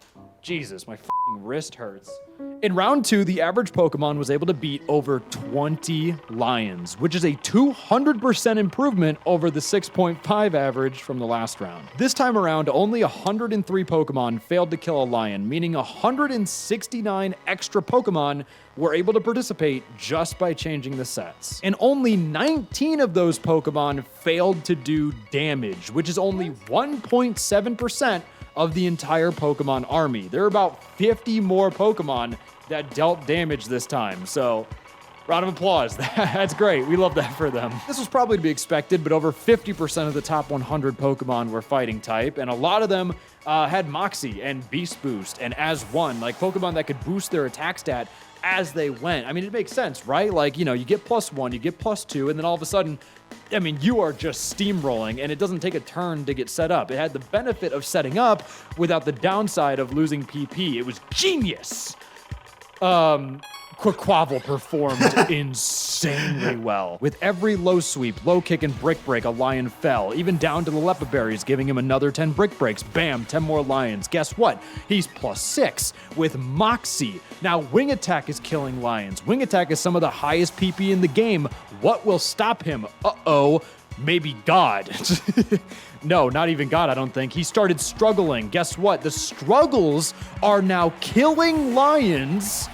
Jesus, my fucking wrist hurts. In round 2, the average Pokemon was able to beat over 20 lions, which is a 200% improvement over the 6.5 average from the last round. This time around, only 103 Pokemon failed to kill a lion, meaning 169 extra Pokemon were able to participate just by changing the sets. And only 19 of those Pokemon failed to do damage, which is only 1.7% of the entire Pokemon army. There are about 50 more Pokemon that dealt damage this time, so round of applause. That's great. We love that for them. This was probably to be expected, but over 50% of the top 100 Pokemon were fighting type, and a lot of them had Moxie and Beast Boost and As One, like Pokemon that could boost their attack stat as they went. I mean, it makes sense, right? Like, you know, you get +1, you get +2, and then all of a sudden, I mean, you are just steamrolling, and it doesn't take a turn to get set up. It had the benefit of setting up without the downside of losing PP. It was genius. Quaquaval performed insanely well. With every low sweep, low kick, and brick break, a lion fell, even down to the Lepa Berries, giving him another 10 brick breaks. Bam, 10 more lions. Guess what? He's +6 with Moxie. Now, Wing Attack is killing lions. Wing Attack is some of the highest PP in the game. What will stop him? Uh-oh, maybe God. No, not even God, I don't think. He started struggling. Guess what? The struggles are now killing lions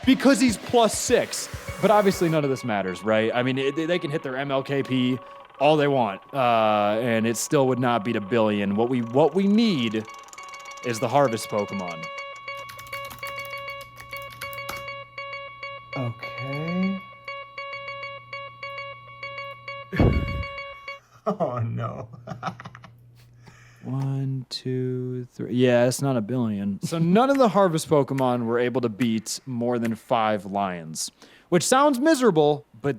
because he's +6. But obviously none of this matters, right? I mean, they can hit their MLKP all they want, and it still would not beat a billion. What we need is the Harvest Pokemon. Okay. Oh no. 1, 2, 3. Yeah, it's not a billion. So none of the Harvest Pokemon were able to beat more than 5 lions, which sounds miserable, but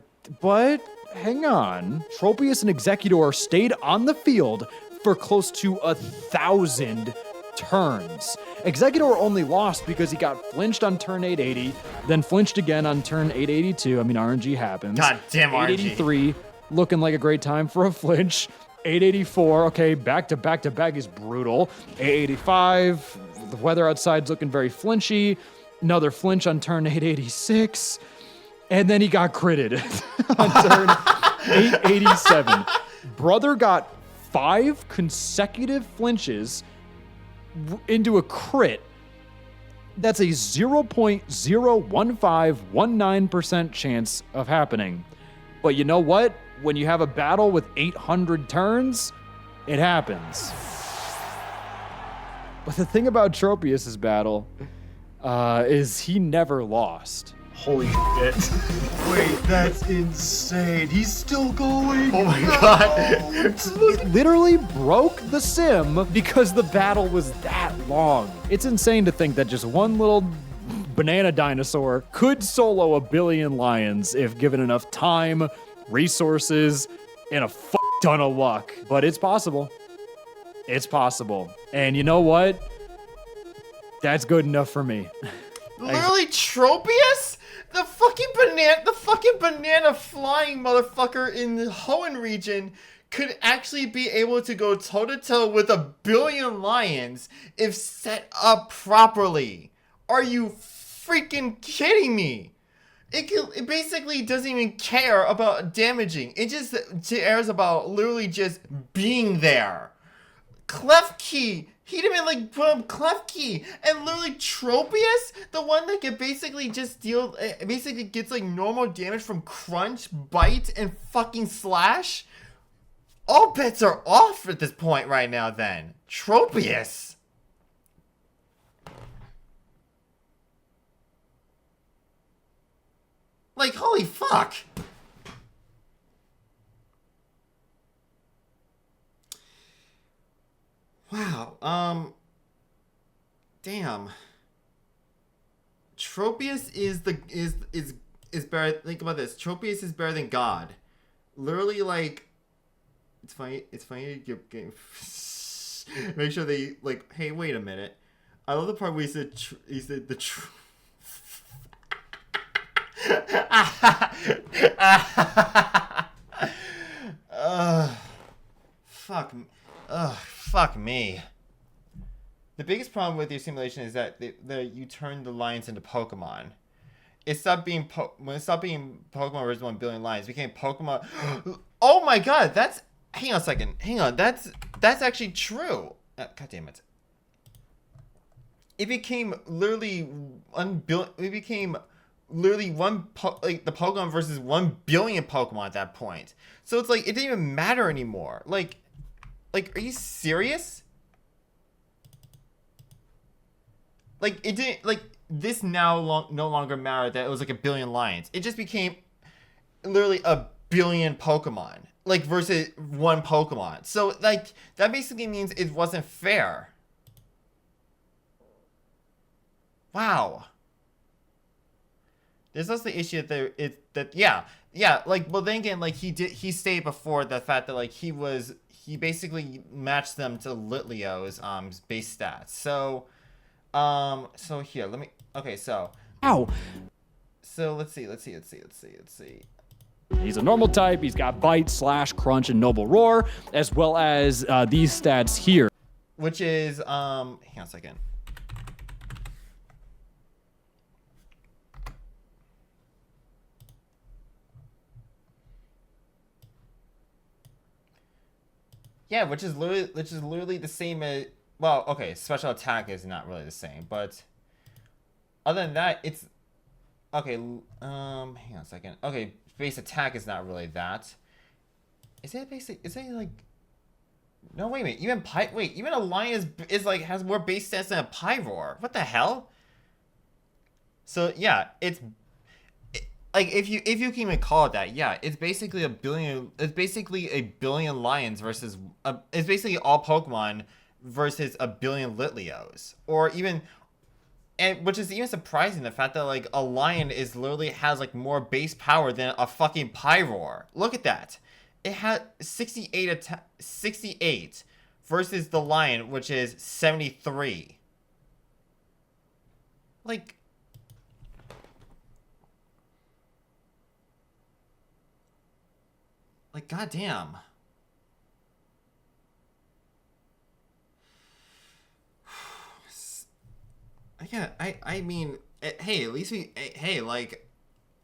hang on. Tropius and Executor stayed on the field for close to 1,000 turns. Executor only lost because he got flinched on turn 880, then flinched again on turn 882. I mean, RNG happens. God damn RNG. 883, looking like a great time for a flinch. 884, okay, back to back is brutal. 885, the weather outside's looking very flinchy. Another flinch on turn 886. And then he got critted on turn 887. Brother got 5 consecutive flinches into a crit. That's a 0.01519% chance of happening. But you know what? When you have a battle with 800 turns, it happens. But the thing about Tropius' battle is he never lost. Holy shit. Wait, that's insane. He's still going. Oh my god. It literally broke the sim because the battle was that long. It's insane to think that just one little banana dinosaur could solo a billion lions if given enough time, resources, and a ton of luck. But it's possible. It's possible. And you know what? That's good enough for me. Literally Tropius? The fucking banana flying motherfucker in the Hoenn region could actually be able to go toe-to-toe with 1 billion lions if set up properly. Are you freaking kidding me? It basically doesn't even care about damaging. It just cares about literally just being there. Klefki, he didn't even like put up Klefki, and literally Tropius, the one that can basically just basically gets like normal damage from Crunch, Bite, and fucking Slash. All bets are off at this point right now then. Tropius. Like, holy fuck. Wow. Damn. Tropius is better. Think about this. Tropius is better than God. Literally, like, it's funny to get make sure they like. Hey, wait a minute. I love the part where he said the. Fuck me. the biggest problem with your simulation is that you turn the lions into Pokemon. It stopped being when it stopped being Pokemon versus 1 billion lions, it became Pokemon. Oh my god, that's hang on a second. Hang on, that's actually true. God damn it. It became literally 1 billion. It became literally like the Pokemon versus 1 billion Pokemon at that point. So it's like it didn't even matter anymore. Like are you serious? Like it didn't like this now no longer mattered that it was like 1 billion lions. It just became literally 1 billion Pokemon, like versus 1 Pokemon. So like that basically means it wasn't fair. Wow. There's also the issue that yeah, like, well then again, like he stated before the fact that like he basically matched them to Litleo's base stats. So here, let me, okay, so Ow. So let's see. He's a normal type. He's got Bite, Slash, Crunch, and Noble Roar, as well as these stats here. Which is hang on a second. Yeah, which is literally the same as, well, okay, special attack is not really the same, but other than that, it's okay. Hang on a second. Okay, base attack is not really that. Is it basic? Is it like? No, wait a minute. Even a lion is like has more base stats than a Pyroar. What the hell? So yeah, like if you can even call it that, yeah, it's basically 1 billion. It's basically 1 billion lions versus it's basically all Pokemon versus 1 billion Litleos, or even, and which is even surprising, the fact that like a lion is literally has like more base power than a fucking Pyroar. Look at that. It had 68 versus the lion, which is 73. Like, goddamn. Yeah, I mean, hey, at least hey, like,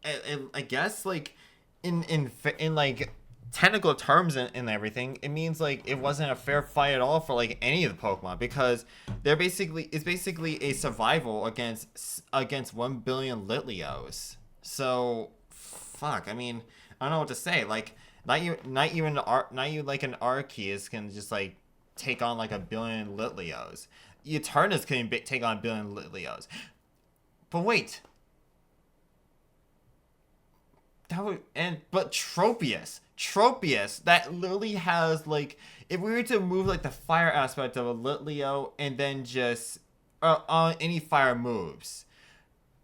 I guess, like, in like technical terms and everything, it means like it wasn't a fair fight at all for like any of the Pokemon, because it's basically a survival against 1 billion Litleos. So, fuck. I mean, I don't know what to say. Like, not even like an Arceus can just like take on like 1 billion Litleos. Eternus can take on 1 billion Litleos. But wait. But Tropius, that literally has like, if we were to move like the fire aspect of a Litleo and then just on any fire moves,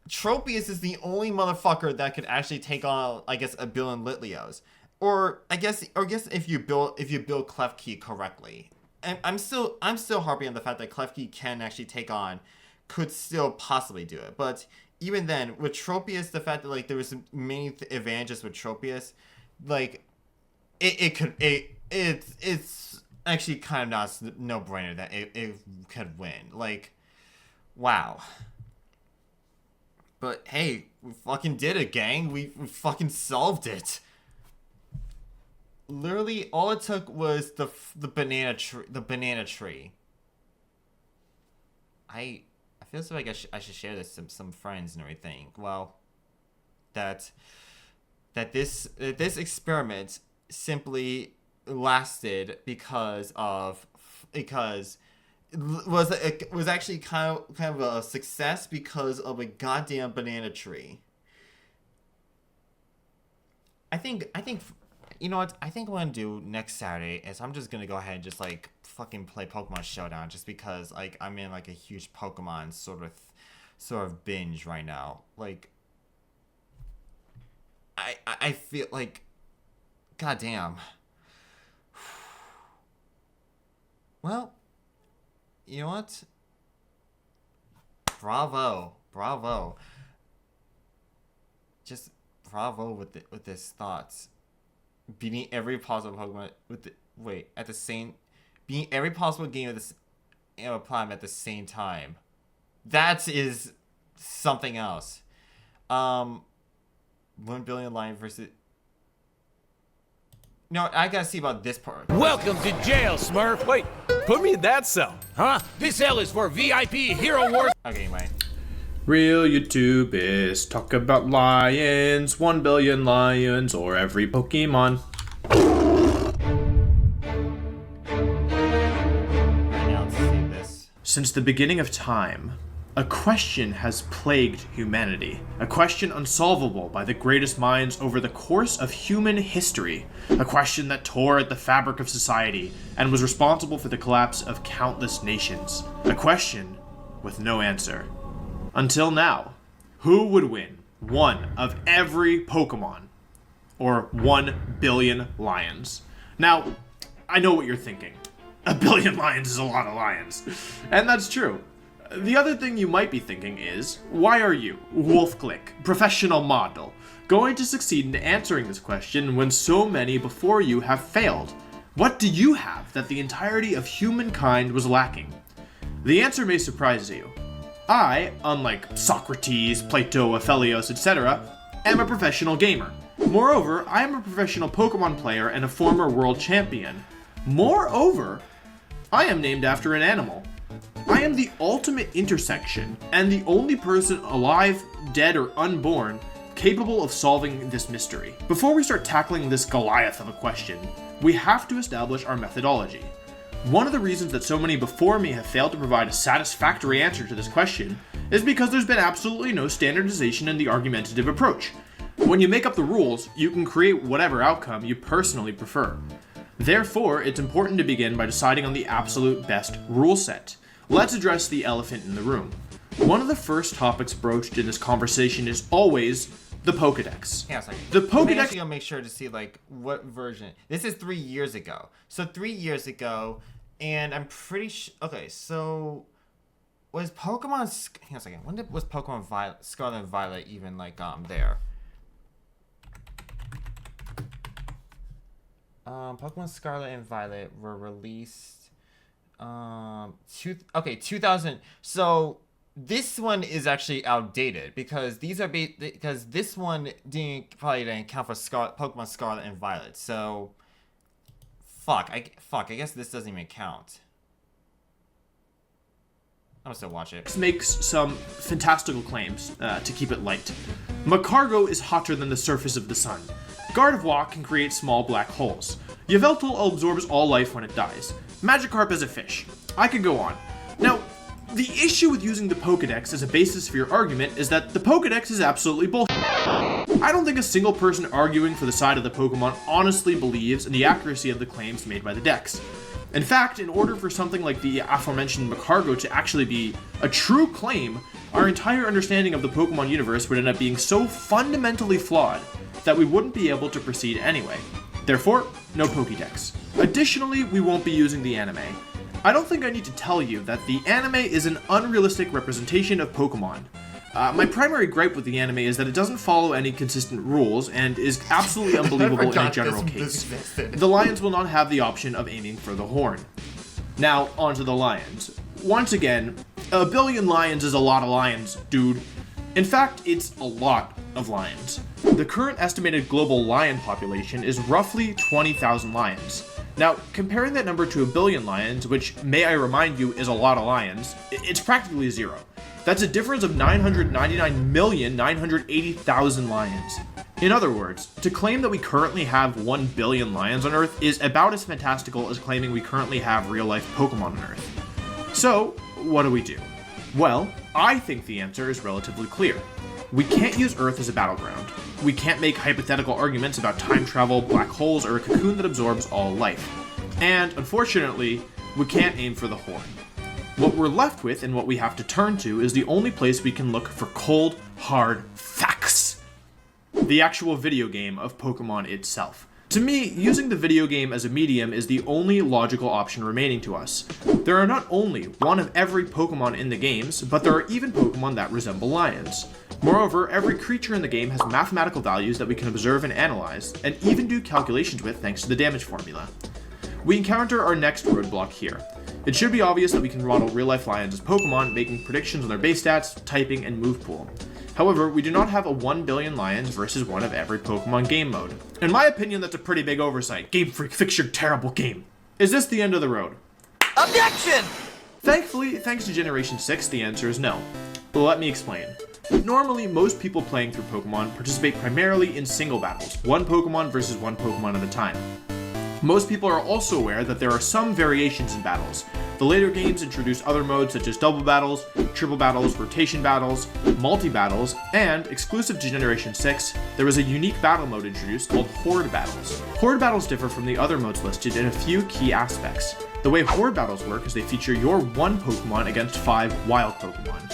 Tropius is the only motherfucker that could actually take on, I guess, 1 billion Litleos. Or I guess if you build Klefki correctly. And I'm still harping on the fact that Klefki could still possibly do it. But even then, with Tropius, the fact that like there was many advantages with Tropius, like it's actually kind of not no brainer that it could win. Like, wow. But hey, we fucking did it, gang. We fucking solved it. Literally, all it took was the banana tree. I feel so like I should share this to some friends and everything. Well, that this experiment simply lasted because it was actually kind of a success because of a goddamn banana tree. I think you know what? I think what I'm gonna do next Saturday is I'm just gonna go ahead and just like fucking play Pokemon Showdown, just because like I'm in like a huge Pokemon sort of binge right now. Like, I feel like, goddamn. Well, you know what? Bravo. Just bravo with this thoughts. Beating every possible Pokemon beating every possible game of this Animal Prime at the same time. That is something else. 1 billion lion versus... No, I gotta see about this part. Welcome to jail, Smurf. Wait, put me in that cell. Huh? This cell is for VIP Hero Wars. Okay, anyway. Real YouTubers talk about lions, 1 billion lions, or every Pokemon. Right now, let's see this. Since the beginning of time, a question has plagued humanity. A question unsolvable by the greatest minds over the course of human history. A question that tore at the fabric of society and was responsible for the collapse of countless nations. A question with no answer. Until now, who would win one of every Pokemon? Or 1 billion lions? Now, I know what you're thinking. 1 billion lions is a lot of lions. And that's true. The other thing you might be thinking is, why are you, WolfClick, professional model, going to succeed in answering this question when so many before you have failed? What do you have that the entirety of humankind was lacking? The answer may surprise you. I, unlike Socrates, Plato, Aphelios, etc., am a professional gamer. Moreover, I am a professional Pokemon player and a former world champion. Moreover, I am named after an animal. I am the ultimate intersection, and the only person alive, dead, or unborn capable of solving this mystery. Before we start tackling this Goliath of a question, we have to establish our methodology. One of the reasons that so many before me have failed to provide a satisfactory answer to this question is because there's been absolutely no standardization in the argumentative approach. When you make up the rules, you can create whatever outcome you personally prefer. Therefore, it's important to begin by deciding on the absolute best rule set. Let's address the elephant in the room. One of the first topics broached in this conversation is always the Pokedex. Yeah, sorry. The I'm Pokedex... actually gonna make sure to see, like, what version. This is 3 years ago. So 3 years ago, and I'm pretty sure... Okay, so... Was Pokemon... Hang on a second. When was Pokemon Scarlet and Violet even, like, there? Pokemon Scarlet and Violet were released... 2000. So this one is actually outdated because these are because this one probably didn't count for Pokemon Scarlet and Violet. So I guess this doesn't even count. I'm gonna still watch it. Makes some fantastical claims to keep it light. Macargo is hotter than the surface of the sun. Gardevoir can create small black holes. Yveltal absorbs all life when it dies. Magikarp is a fish. I could go on. Now, the issue with using the Pokedex as a basis for your argument is that the Pokedex is absolutely bullshit. I don't think a single person arguing for the side of the Pokemon honestly believes in the accuracy of the claims made by the Dex. In fact, in order for something like the aforementioned Macargo to actually be a true claim, our entire understanding of the Pokemon universe would end up being so fundamentally flawed that we wouldn't be able to proceed anyway. Therefore, no Pokédex. Additionally, we won't be using the anime. I don't think I need to tell you that the anime is an unrealistic representation of Pokemon. My primary gripe with the anime is that it doesn't follow any consistent rules and is absolutely unbelievable in a general case. The lions will not have the option of aiming for the horn. Now, onto the lions. Once again, 1 billion lions is a lot of lions, dude. In fact, it's a lot of lions. The current estimated global lion population is roughly 20,000 lions. Now, comparing that number to 1 billion lions, which, may I remind you, is a lot of lions, it's practically zero. That's a difference of 999,980,000 lions. In other words, to claim that we currently have 1 billion lions on Earth is about as fantastical as claiming we currently have real-life Pokemon on Earth. So, what do we do? Well, I think the answer is relatively clear. We can't use Earth as a battleground. We can't make hypothetical arguments about time travel, black holes, or a cocoon that absorbs all life. And, unfortunately, we can't aim for the horn. What we're left with and what we have to turn to is the only place we can look for cold, hard facts. The actual video game of Pokemon itself. To me, using the video game as a medium is the only logical option remaining to us. There are not only one of every Pokemon in the games, but there are even Pokemon that resemble lions. Moreover, every creature in the game has mathematical values that we can observe and analyze, and even do calculations with thanks to the damage formula. We encounter our next roadblock here. It should be obvious that we can model real-life lions as Pokemon, making predictions on their base stats, typing, and move pool. However, we do not have a 1 billion lions versus one of every Pokemon game mode. In my opinion, that's a pretty big oversight. Game Freak, fix your terrible game. Is this the end of the road? Objection! Thankfully, thanks to Generation 6, the answer is no. But let me explain. Normally, most people playing through Pokemon participate primarily in single battles, one Pokemon versus one Pokemon at a time. Most people are also aware that there are some variations in battles. The later games introduce other modes such as double battles, triple battles, rotation battles, multi-battles, and, exclusive to Generation 6, there was a unique battle mode introduced called Horde Battles. Horde Battles differ from the other modes listed in a few key aspects. The way Horde Battles work is they feature your one Pokemon against 5 wild Pokemon.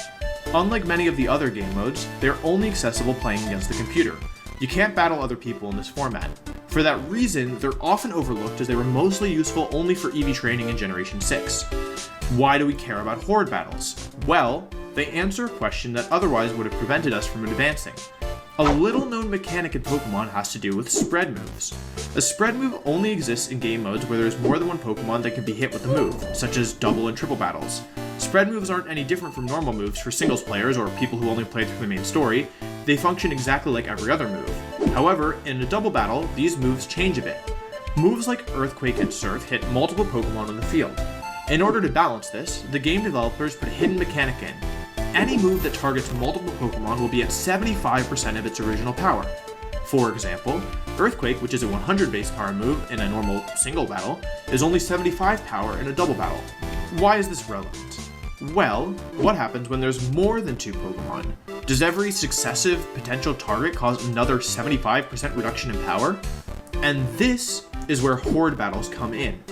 Unlike many of the other game modes, they are only accessible playing against the computer. You can't battle other people in this format. For that reason, they're often overlooked as they were mostly useful only for EV training in Generation 6. Why do we care about Horde Battles? Well, they answer a question that otherwise would have prevented us from advancing. A little known mechanic in Pokemon has to do with spread moves. A spread move only exists in game modes where there's more than one Pokemon that can be hit with a move, such as double and triple battles. Spread moves aren't any different from normal moves for singles players or people who only play through the main story. They function exactly like every other move. However, in a double battle, these moves change a bit. Moves like Earthquake and Surf hit multiple Pokemon on the field. In order to balance this, the game developers put a hidden mechanic in. Any move that targets multiple Pokemon will be at 75% of its original power. For example, Earthquake, which is a 100 base power move in a normal single battle, is only 75 power in a double battle. Why is this relevant? Well, what happens when there's more than 2 Pokemon? Does every successive potential target cause another 75% reduction in power? And this is where Horde Battles come in.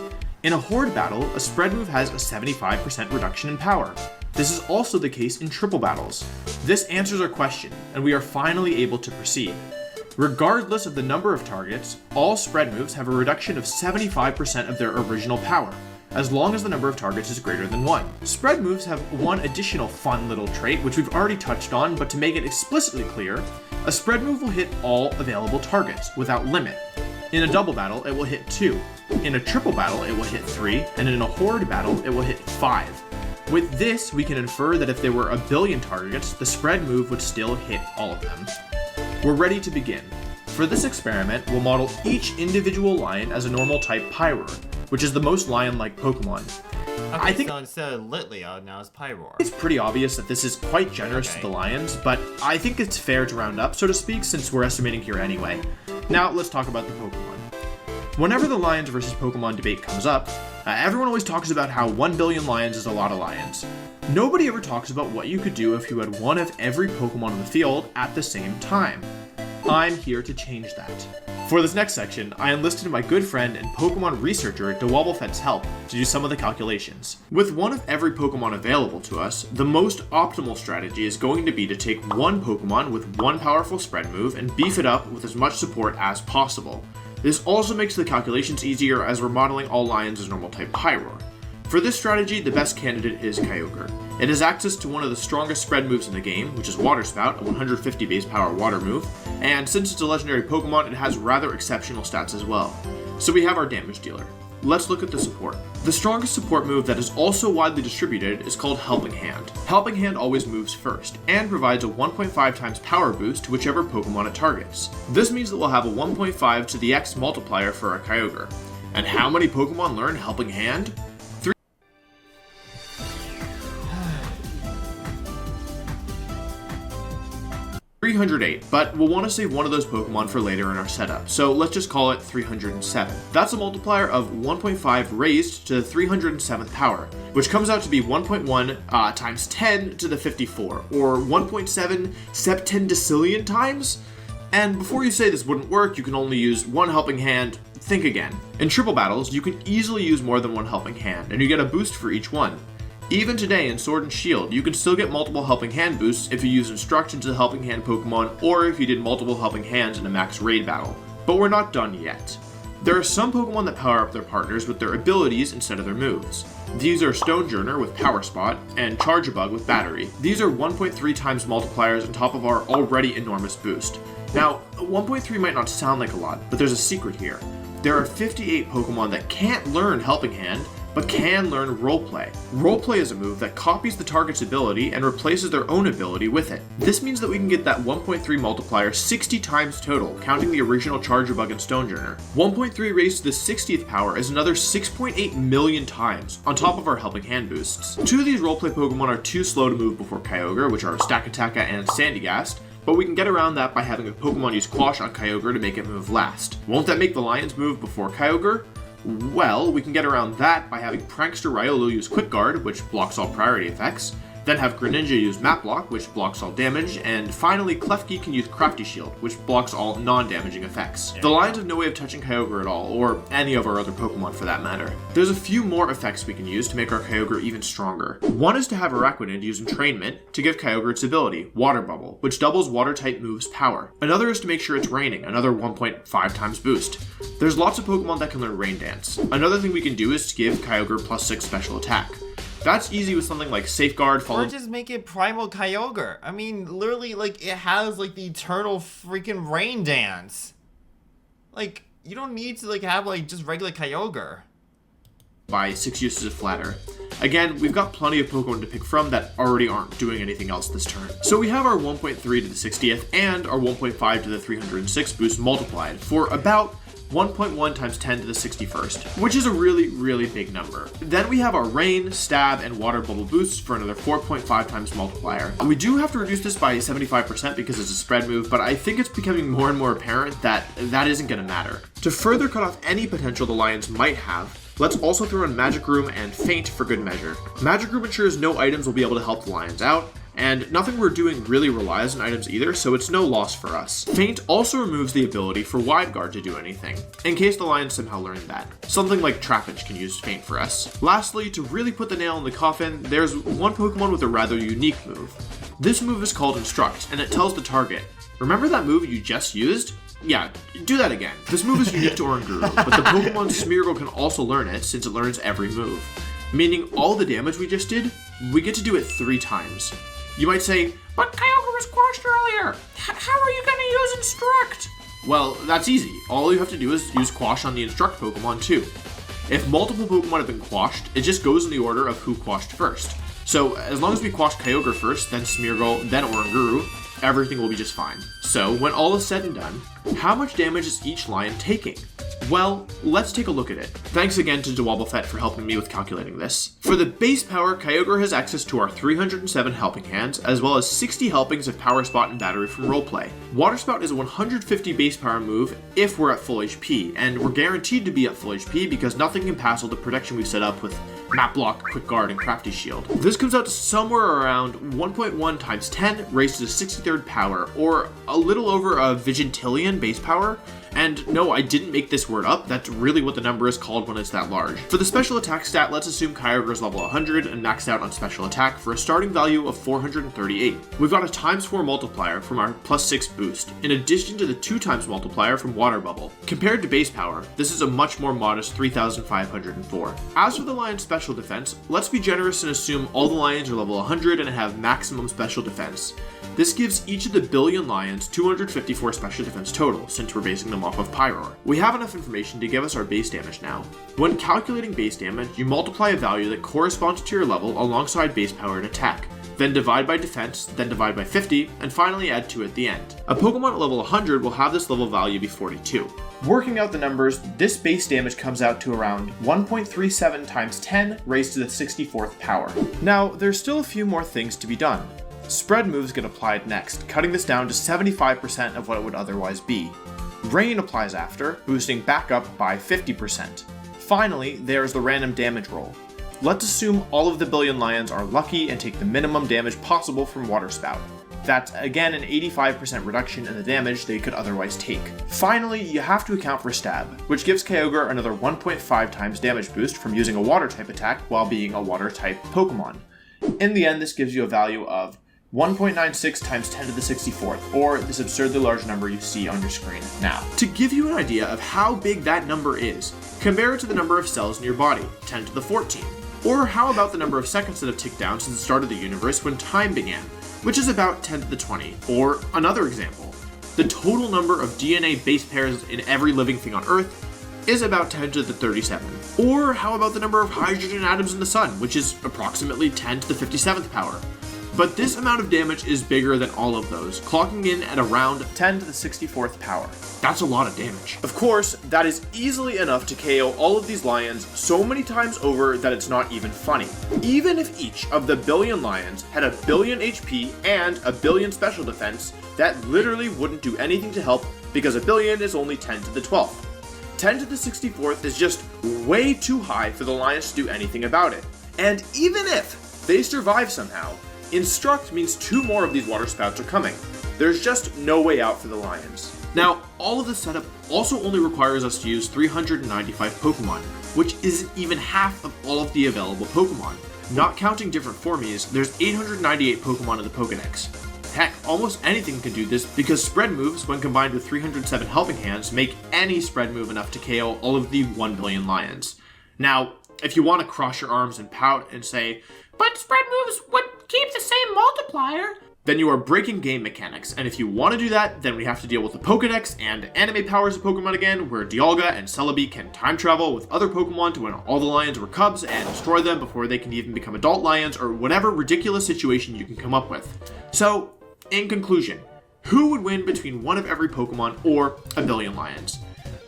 In a Horde Battle, a spread move has a 75% reduction in power. This is also the case in triple battles. This answers our question, and we are finally able to proceed. Regardless of the number of targets, all spread moves have a reduction of 75% of their original power, as long as the number of targets is greater than 1. Spread moves have one additional fun little trait, which we've already touched on, but to make it explicitly clear, a spread move will hit all available targets, without limit. In a double battle, it will hit 2. In a triple battle, it will hit 3, and in a horde battle, it will hit 5. With this, we can infer that if there were a billion targets, the spread move would still hit all of them. We're ready to begin. For this experiment, we'll model each individual lion as a normal type Pyroar, which is the most lion-like Pokemon. Okay, I think so instead of Litleo, now it's Pyroar. it's pretty obvious that this is quite generous to the lions, but I think it's fair to round up, so to speak, since we're estimating here anyway. Now, let's talk about the Pokemon. Whenever the lions versus Pokemon debate comes up, everyone always talks about how 1 billion lions is a lot of lions. Nobody ever talks about what you could do if you had one of every Pokemon on the field at the same time. I'm here to change that. For this next section, I enlisted my good friend and Pokemon researcher DeWobblefett's help to do some of the calculations. With one of every Pokemon available to us, the most optimal strategy is going to be to take one Pokemon with one powerful spread move and beef it up with as much support as possible. This also makes the calculations easier as we're modeling all lions as normal type Pyroar. For this strategy, the best candidate is Kyogre. It has access to one of the strongest spread moves in the game, which is Water Spout, a 150 base power water move, and since it's a legendary Pokemon, it has rather exceptional stats as well. So we have our damage dealer. Let's look at the support. The strongest support move that is also widely distributed is called Helping Hand. Helping Hand always moves first, and provides a 1.5 times power boost to whichever Pokemon it targets. This means that we'll have a 1.5 to the X multiplier for our Kyogre. And how many Pokemon learn Helping Hand? 308, but we'll want to save one of those Pokemon for later in our setup, so let's just call it 307. That's a multiplier of 1.5 raised to the 307th power, which comes out to be 1.1 times 10 to the 54, or 1.7 septendecillion times? And before you say this wouldn't work, you can only use one Helping Hand, think again. In triple battles, you can easily use more than one Helping Hand, and you get a boost for each one. Even today in Sword and Shield, you can still get multiple Helping Hand boosts if you use Instruction to the Helping Hand Pokemon or if you did multiple Helping Hands in a max raid battle. But we're not done yet. There are some Pokemon that power up their partners with their abilities instead of their moves. These are Stonejourner with Power Spot and Charjabug with Battery. These are 1.3 times multipliers on top of our already enormous boost. Now, 1.3 might not sound like a lot, but there's a secret here. There are 58 Pokemon that can't learn Helping Hand, but can learn Roleplay. Roleplay is a move that copies the target's ability and replaces their own ability with it. This means that we can get that 1.3 multiplier 60 times total, counting the original Charjabug and Stonejourner. 1.3 raised to the 60th power is another 6.8 million times, on top of our Helping Hand boosts. Two of these Roleplay Pokemon are too slow to move before Kyogre, which are Stakataka and Sandygast, but we can get around that by having a Pokemon use Quash on Kyogre to make it move last. Won't that make the Lions move before Kyogre? Well, we can get around that by having Prankster Riolu use Quick Guard, which blocks all priority effects, then have Greninja use Map Block, which blocks all damage, and finally Klefki can use Crafty Shield, which blocks all non-damaging effects. The Lions have no way of touching Kyogre at all, or any of our other Pokemon for that matter. There's a few more effects we can use to make our Kyogre even stronger. One is to have Araquanid use Entrainment to give Kyogre its ability, Water Bubble, which doubles water-type moves' power. Another is to make sure it's raining, another 1.5 times boost. There's lots of Pokemon that can learn Rain Dance. Another thing we can do is to give Kyogre +6 special attack. That's easy with something like Safeguard, Or just make it Primal Kyogre. I mean, literally, like, it has, like, the eternal freaking Rain Dance. Like, you don't need to, like, have, like, just regular Kyogre. By 6 uses of Flatter. Again, we've got plenty of Pokemon to pick from that already aren't doing anything else this turn. So we have our 1.3 to the 60th and our 1.5 to the 306 boost multiplied for about 1.1 times 10 to the 61st, which is a really, really big number. Then we have our Rain, Stab, and Water Bubble boosts for another 4.5 times multiplier. We do have to reduce this by 75% because it's a spread move, but I think it's becoming more and more apparent that that isn't going to matter. To further cut off any potential the Lions might have, let's also throw in Magic Room and Feint for good measure. Magic Room ensures no items will be able to help the Lions out, and nothing we're doing really relies on items either, so it's no loss for us. Feint also removes the ability for Wide Guard to do anything, in case the Lions somehow learn that. Something like Trapinch can use Feint for us. Lastly, to really put the nail in the coffin, there's one Pokemon with a rather unique move. This move is called Instruct, and it tells the target, remember that move you just used? Yeah, do that again. This move is unique to Oranguru, but the Pokemon Smeargle can also learn it since it learns every move. Meaning all the damage we just did, we get to do it 3 times. You might say, but Kyogre was quashed earlier. How are you going to use Instruct? Well, that's easy. All you have to do is use Quash on the Instruct Pokemon too. If multiple Pokemon have been quashed, it just goes in the order of who quashed first. So as long as we quash Kyogre first, then Smeargle, then Oranguru, everything will be just fine. So when all is said and done, how much damage is each Lion taking? Well, let's take a look at it. Thanks again to Dwobblefett for helping me with calculating this. For the base power, Kyogre has access to our 307 Helping Hands, as well as 60 helpings of Power Spot and Battery from Roleplay. Water Spout is a 150 base power move if we're at full HP, and we're guaranteed to be at full HP because nothing can pass all the protection we've set up with Map Block, Quick Guard, and Crafty Shield. This comes out to somewhere around 1.1 times 10 raised to the 63rd power, or a little over a Vigintillion base power. And no, I didn't make this word up, that's really what the number is called when it's that large. For the special attack stat, let's assume Kyogre is level 100 and maxed out on special attack for a starting value of 438. We've got a ×4 multiplier from our +6 boost, in addition to the 2 times multiplier from Water Bubble. Compared to base power, this is a much more modest 3,504. As for the Lion's special defense, let's be generous and assume all the Lions are level 100 and have maximum special defense. This gives each of the billion Lions 254 special defense total, since we're basing them off of Pyroar. We have enough information to give us our base damage now. When calculating base damage, you multiply a value that corresponds to your level alongside base power and attack, then divide by defense, then divide by 50, and finally add 2 at the end. A Pokemon at level 100 will have this level value be 42. Working out the numbers, this base damage comes out to around 1.37 times 10 raised to the 64th power. Now, there's still a few more things to be done. Spread moves get applied next, cutting this down to 75% of what it would otherwise be. Rain applies after, boosting back up by 50%. Finally, there's the random damage roll. Let's assume all of the billion Lions are lucky and take the minimum damage possible from Water Spout. That's again an 85% reduction in the damage they could otherwise take. Finally, you have to account for Stab, which gives Kyogre another 1.5 times damage boost from using a water type attack while being a water type Pokemon. In the end, this gives you a value of 1.96 times 10 to the 64th, or this absurdly large number you see on your screen now. To give you an idea of how big that number is, compare it to the number of cells in your body, 10 to the 14. Or how about the number of seconds that have ticked down since the start of the universe when time began, which is about 10 to the 20. Or another example, the total number of DNA base pairs in every living thing on Earth, is about 10 to the 37. Or how about the number of hydrogen atoms in the sun, which is approximately 10 to the 57th power? But this amount of damage is bigger than all of those, clocking in at around 10 to the 64th power. That's a lot of damage. Of course, that is easily enough to KO all of these lions so many times over that it's not even funny. Even if each of the billion lions had a billion HP and a billion special defense, that literally wouldn't do anything to help because a billion is only 10 to the 12th. 10 to the 64th is just way too high for the lions to do anything about it. And even if they survive somehow, Instruct means 2 more of these water spouts are coming. There's just no way out for the lions. Now, all of this setup also only requires us to use 395 Pokemon, which isn't even half of all of the available Pokemon. Not counting different formies, there's 898 Pokemon in the Pokedex. Heck, almost anything can do this because spread moves, when combined with 307 helping hands, make any spread move enough to KO all of the 1 billion lions. Now, if you want to cross your arms and pout and say, "But spread moves would keep the same multiplier," then you are breaking game mechanics, and if you want to do that, then we have to deal with the Pokedex and anime powers of Pokemon again, where Dialga and Celebi can time travel with other Pokemon to when all the lions were cubs and destroy them before they can even become adult lions, or whatever ridiculous situation you can come up with. So, in conclusion, who would win between one of every Pokemon or a billion lions?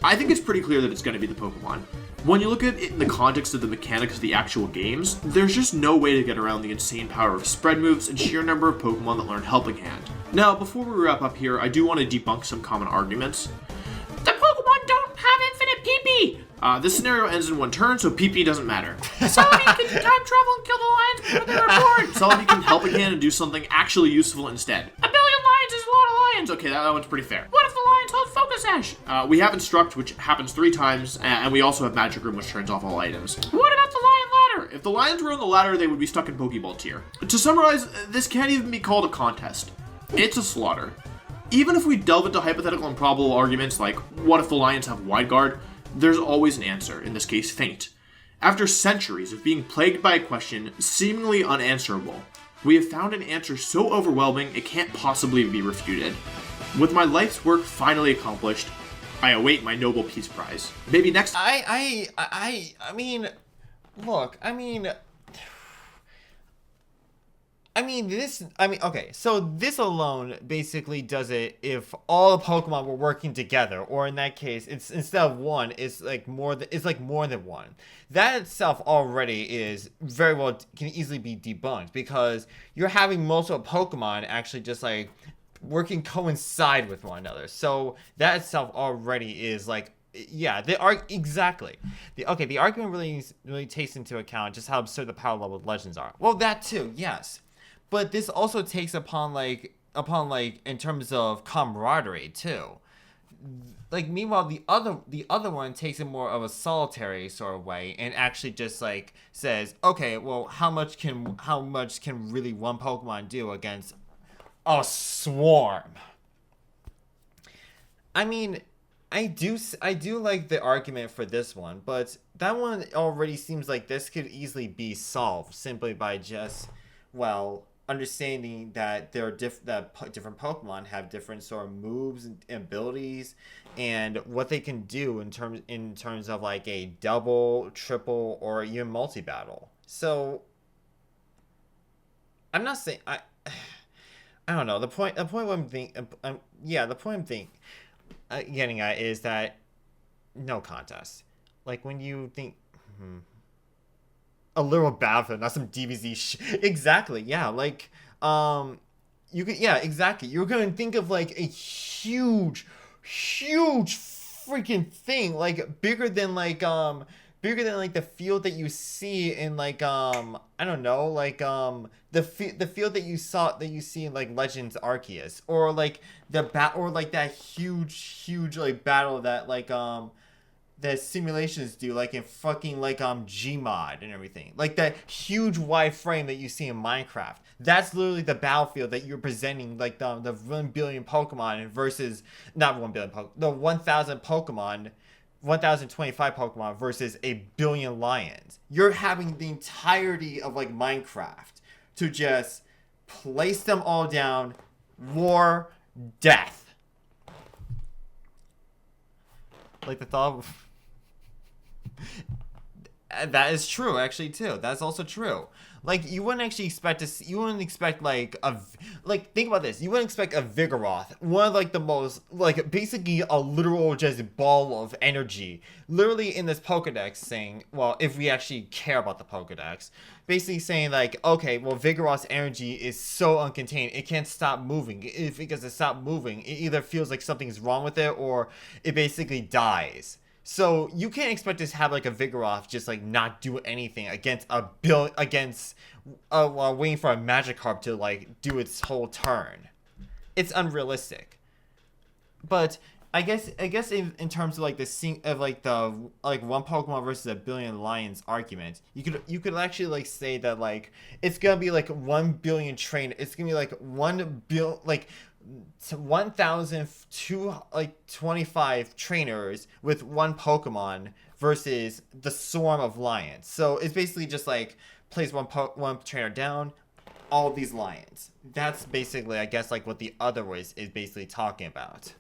I think it's pretty clear that it's going to be the Pokemon. When you look at it in the context of the mechanics of the actual games, there's just no way to get around the insane power of spread moves and sheer number of Pokemon that learn Helping Hand. Now, before we wrap up here, I do want to debunk some common arguments. The Pokemon don't have infinite PP! This scenario ends in 1 turn, so PP doesn't matter. Celebi can time travel and kill the lions before they're born! Celebi can Helping Hand and do something actually useful instead. A billion lions is a lot of lions! Okay, that one's pretty fair. What if the lions hold Focus Edge? We have Instruct, which happens 3 times, and we also have Magic Room, which turns off all items. What about the Lion Ladder? If the lions were on the ladder, they would be stuck in Pokeball tier. To summarize, this can't even be called a contest. It's a slaughter. Even if we delve into hypothetical and probable arguments like, what if the lions have Wide Guard? There's always an answer, in this case, Feint. After centuries of being plagued by a question seemingly unanswerable, we have found an answer so overwhelming it can't possibly be refuted. With my life's work finally accomplished, I await my Nobel Peace Prize. Maybe next. I mean, look, okay, so this alone basically does it if all the Pokemon were working together, or in that case, it's instead of 1, it's like more than 1. That itself already is very well, can easily be debunked, because you're having multiple Pokemon actually just like working coincide with one another. So that itself already is like, yeah, they are exactly. The argument really takes into account just how absurd the power level of Legends are. Well, that too, yes. But this also takes upon in terms of camaraderie too. Like, meanwhile, the other one takes it more of a solitary sort of way and actually just like says, okay, well, how much can really one Pokemon do against a swarm? I mean, I do like the argument for this one, but that one already seems like this could easily be solved simply by just, well, understanding that different Pokemon have different sort of moves and abilities and what they can do in terms of like a double, triple, or even multi-battle. So I'm not saying I don't know. The point I'm getting at is that no contest. Like when you think a literal battlefield, not some DBZ exactly, yeah, like you could, yeah, exactly, you're gonna think of like a huge freaking thing, like bigger than the field that you see in like I don't know, like the field that you see in like Legends Arceus, or like that huge like battle that like that simulations do, like in fucking like Gmod and everything, like that huge wide frame that you see in Minecraft. That's literally the battlefield that you're presenting, like the 1 billion Pokemon versus not 1 billion the 1,000 Pokemon, 1,025 Pokemon versus a billion lions. You're having the entirety of like Minecraft to just place them all down, war, death. Like the thought of That is true, actually, too. That's also true. Like, you wouldn't actually expect to see, you wouldn't expect, like, think about this. You wouldn't expect a Vigoroth, one of, like, the most, like, basically a literal just ball of energy. Literally in this Pokedex saying, well, if we actually care about the Pokedex, basically saying, like, okay, well, Vigoroth's energy is so uncontained, it can't stop moving. If it doesn't stop moving, it either feels like something's wrong with it, or it basically dies. So you can't expect to have like a Vigoroth just like not do anything against while waiting for a Magikarp to like do its whole turn. It's unrealistic. But I guess in terms of like the scene of like the like one Pokemon versus a billion lions argument, you could actually like say that like it's gonna be like 1 billion train. It's gonna be like 1,025 trainers with one Pokemon versus the swarm of lions. So it's basically just like place one trainer down, all these lions. That's basically, I guess, like what the other race is basically talking about.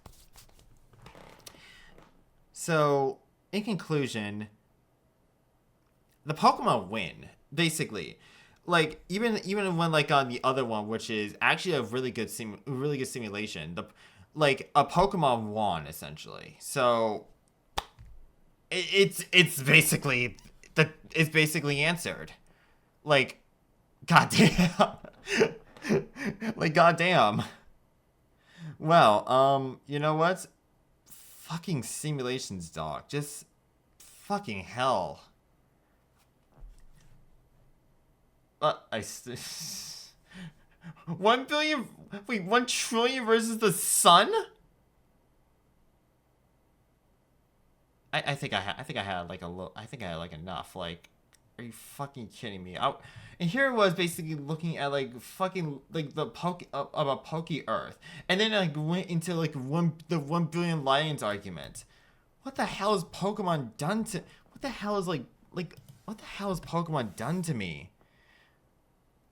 So in conclusion, the Pokemon win basically. Like even when like on the other one, which is actually a really good simulation, like a Pokemon won essentially. So it's basically answered. Like, goddamn. Like, goddamn. Well, you know what? Fucking simulations, dog. Just fucking hell. 1 billion. Wait, 1 trillion versus the sun? I think I had like enough. Like, are you fucking kidding me? And here it was basically looking at like fucking like the Pokearth, and then like went into like the 1 billion lions argument. What the hell is Pokemon done to? What the hell is what the hell has Pokemon done to me?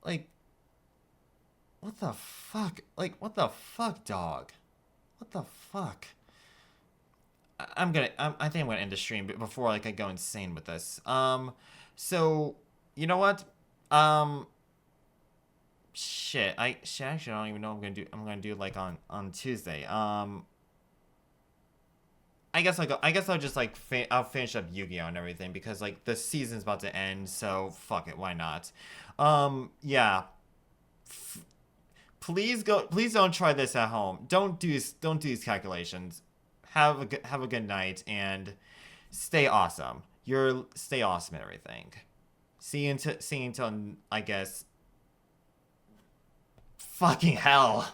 Like, what the fuck? Like, what the fuck, dog? What the fuck? I think I'm gonna end the stream before like I go insane with this. So you know what? Shit. I actually don't even know what I'm gonna do. I'm gonna do like on Tuesday. I guess I'll just like I'll finish up Yu-Gi-Oh and everything because like the season's about to end. So fuck it. Why not? Yeah. Please don't try this at home. Don't do these calculations. Have a good night and stay awesome. Stay awesome and everything. See you until I guess fucking hell.